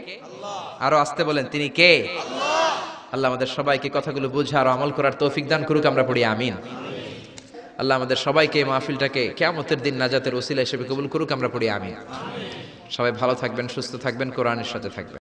আরো আসতে বলেন, তিনি কে? আল্লাহ আমাদের সবাইকে কথাগুলো বুঝে আর আমল করার তৌফিক দান করুক, আমরা পড়ি আমিন। আল্লাহ আমাদের সবাইকে এই মাহফিলটাকে কিয়ামতের দিন নাজাতের ওসিলা হিসেবে কবুল করুক, আমরা পড়ি আমিন। সবাই ভালো থাকবেন, সুস্থ থাকবেন, কোরআনের সাথে থাকবেন।